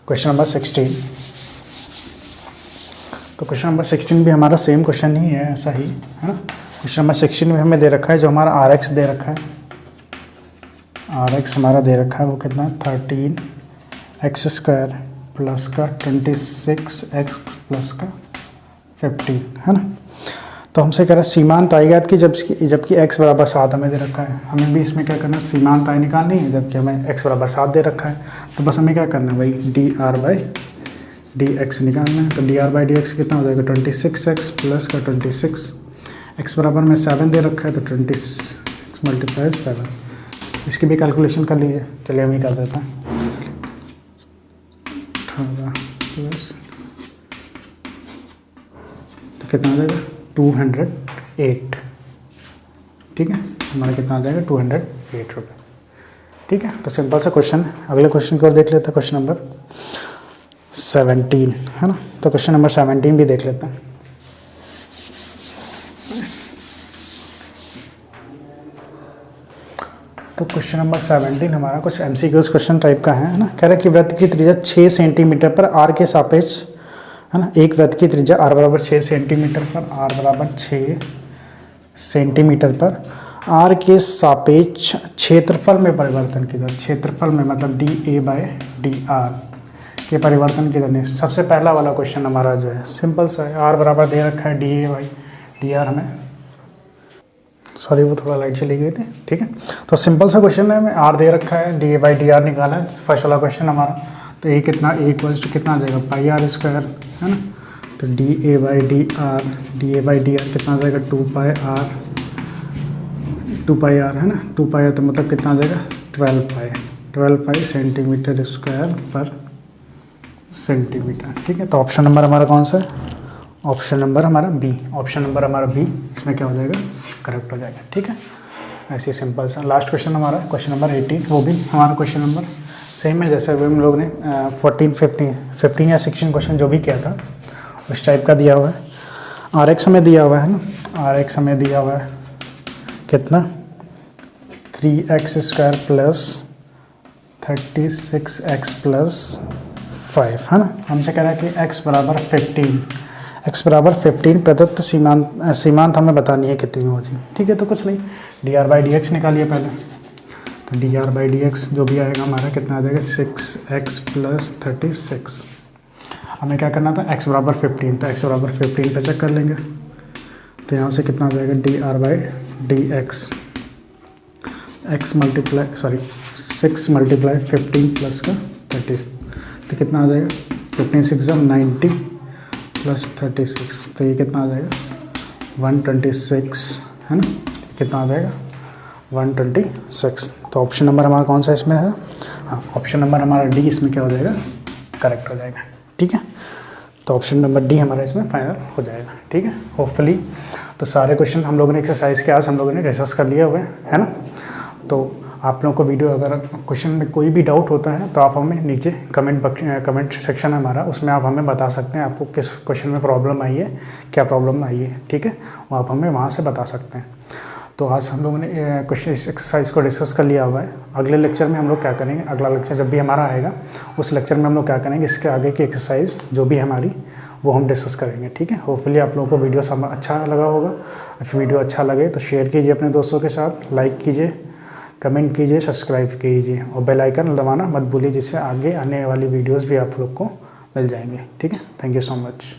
क्वेश्चन नंबर 16। तो क्वेश्चन नंबर 16 भी हमारा सेम क्वेश्चन ही है, ऐसा ही है ना। क्वेश्चन नंबर 16 में हमें दे रखा है, जो हमारा RX दे रखा है, RX हमारा दे रखा है वो कितना, 13x² प्लस का 26x प्लस का 15 है ना। तो हमसे कह रहा है सीमांत आय ज्ञात की जबकि x बराबर 7 हमें दे रखा है। हमें भी इसमें क्या करना है, सीमांत आय निकालनी है जबकि हमें x बराबर 7 दे रखा है। तो बस हमें क्या करना है भाई, dr/dx निकालना है। तो dr/dx कितना हो जाएगा, 26x प्लस का 26, x बराबर में 7 दे रखा है तो 26 मल्टीप्लाई 7। इसकी भी कैलकुलेशन कर लीजिए। चलिए हम ही कर देते हैं, 18 प्लस तो कितना आ जाएगा, 208। ठीक है, हमारा कितना आ जाएगा, 208 रुपये। ठीक है, तो सिंपल सा क्वेश्चन है। अगले क्वेश्चन की ओर देख लेते हैं, क्वेश्चन नंबर 17 है ना। तो क्वेश्चन नंबर 17 भी देख लेते हैं। तो क्वेश्चन नंबर 17 हमारा कुछ MCQs क्वेश्चन टाइप का है ना। कह रहा है कि वृत्त की त्रिज्या 6 सेंटीमीटर पर r के सापेक्ष है ना, एक वृत्त की त्रिज्या r बराबर 6 सेंटीमीटर पर, r बराबर 6 सेंटीमीटर पर r के सापेक्ष क्षेत्रफल में परिवर्तन की दर, क्षेत्रफल में मतलब dA/dr के परिवर्तन की दर। सबसे पहला वाला क्वेश्चन हमारा जो है सिंपल सा है, r बराबर दे रखा है dA/dr हमें, सॉरी वो थोड़ा लाइट चली गई थी। ठीक है, तो सिंपल सा क्वेश्चन है, हमें r दे रखा है, dA/dr निकाला है फर्स्ट वाला क्वेश्चन हमारा। तो ये कितना, a इक्वल्स टू कितना आ जाएगा, πr² है ना। तो dA/dr कितना आ जाएगा, 2πr है ना, 2πr तो मतलब कितना आ जाएगा, 12π सेंटीमीटर स्क्वायर पर सेंटीमीटर। ठीक है, तो ऑप्शन नंबर हमारा कौन सा है, ऑप्शन नंबर हमारा बी, ऑप्शन नंबर हमारा बी इसमें क्या हो जाएगा, करेक्ट हो जाएगा। ठीक है, ऐसे सिंपल सा। लास्ट क्वेश्चन हमारा क्वेश्चन नंबर 18, वो भी हमारा क्वेश्चन नंबर सेम है जैसे हम लोग ने 14, 15 या 16 क्वेश्चन जो भी किया था उस टाइप का दिया हुआ है। RX हमें दिया हुआ है ना, RX हमें दिया हुआ है कितना 3x² प्लस 36x प्लस 5 है ना। हमसे कह रहा है कि x बराबर 15 प्रदत्त सीमांत हमें बतानी है कितनी होगी। ठीक है, तो कुछ नहीं, dr/dx निकालिए पहले। तो dr/dx जो भी आएगा हमारा कितना आ जाएगा 6x प्लस 36। हमें क्या करना था, x बराबर 15, तो x बराबर 15 पे चेक कर लेंगे। तो यहाँ से कितना आ जाएगा dr/dx, 6 मल्टीप्लाई 15 प्लस का 30, तो कितना आ जाएगा 15 6 90 प्लस 36, तो ये कितना आ जाएगा 126 है ना। कितना आ जाएगा 126। तो ऑप्शन नंबर हमारा कौन सा इसमें है, हाँ ऑप्शन नंबर हमारा डी इसमें क्या हो जाएगा, करेक्ट हो जाएगा। ठीक है, तो ऑप्शन नंबर डी हमारा इसमें फाइनल हो जाएगा। ठीक है, होपफुली तो सारे क्वेश्चन हम लोगों ने एक्सरसाइज के आज हम लोगों ने डिस्कस कर लिए हुए है ना। तो आप लोगों को वीडियो अगर क्वेश्चन में कोई भी डाउट होता है तो आप हमें नीचे कमेंट सेक्शन है हमारा, उसमें आप हमें बता सकते हैं आपको किस क्वेश्चन में प्रॉब्लम आई है, क्या प्रॉब्लम आई है। ठीक है, वो आप हमें वहाँ से बता सकते हैं। तो आज हम लोगों ने क्वेश्चन एक्सरसाइज को डिस्कस कर लिया हुआ है। अगले लेक्चर में हम लोग क्या करेंगे, अगला लेक्चर जब भी हमारा आएगा उस लेक्चर में हम लोग क्या करेंगे, इसके आगे की एक्सरसाइज जो भी हमारी वो हम डिस्कस करेंगे। ठीक है, होपफुली आप लोगों को वीडियो अच्छा लगा होगा। वीडियो अच्छा लगे तो शेयर कीजिए अपने दोस्तों के साथ, लाइक कीजिए, कमेंट कीजिए, सब्सक्राइब कीजिए और बेल आइकन दबाना मत भूलिए, जिससे आगे आने वाली वीडियोज़ भी आप लोग को मिल जाएंगे। ठीक है, थैंक यू सो मच।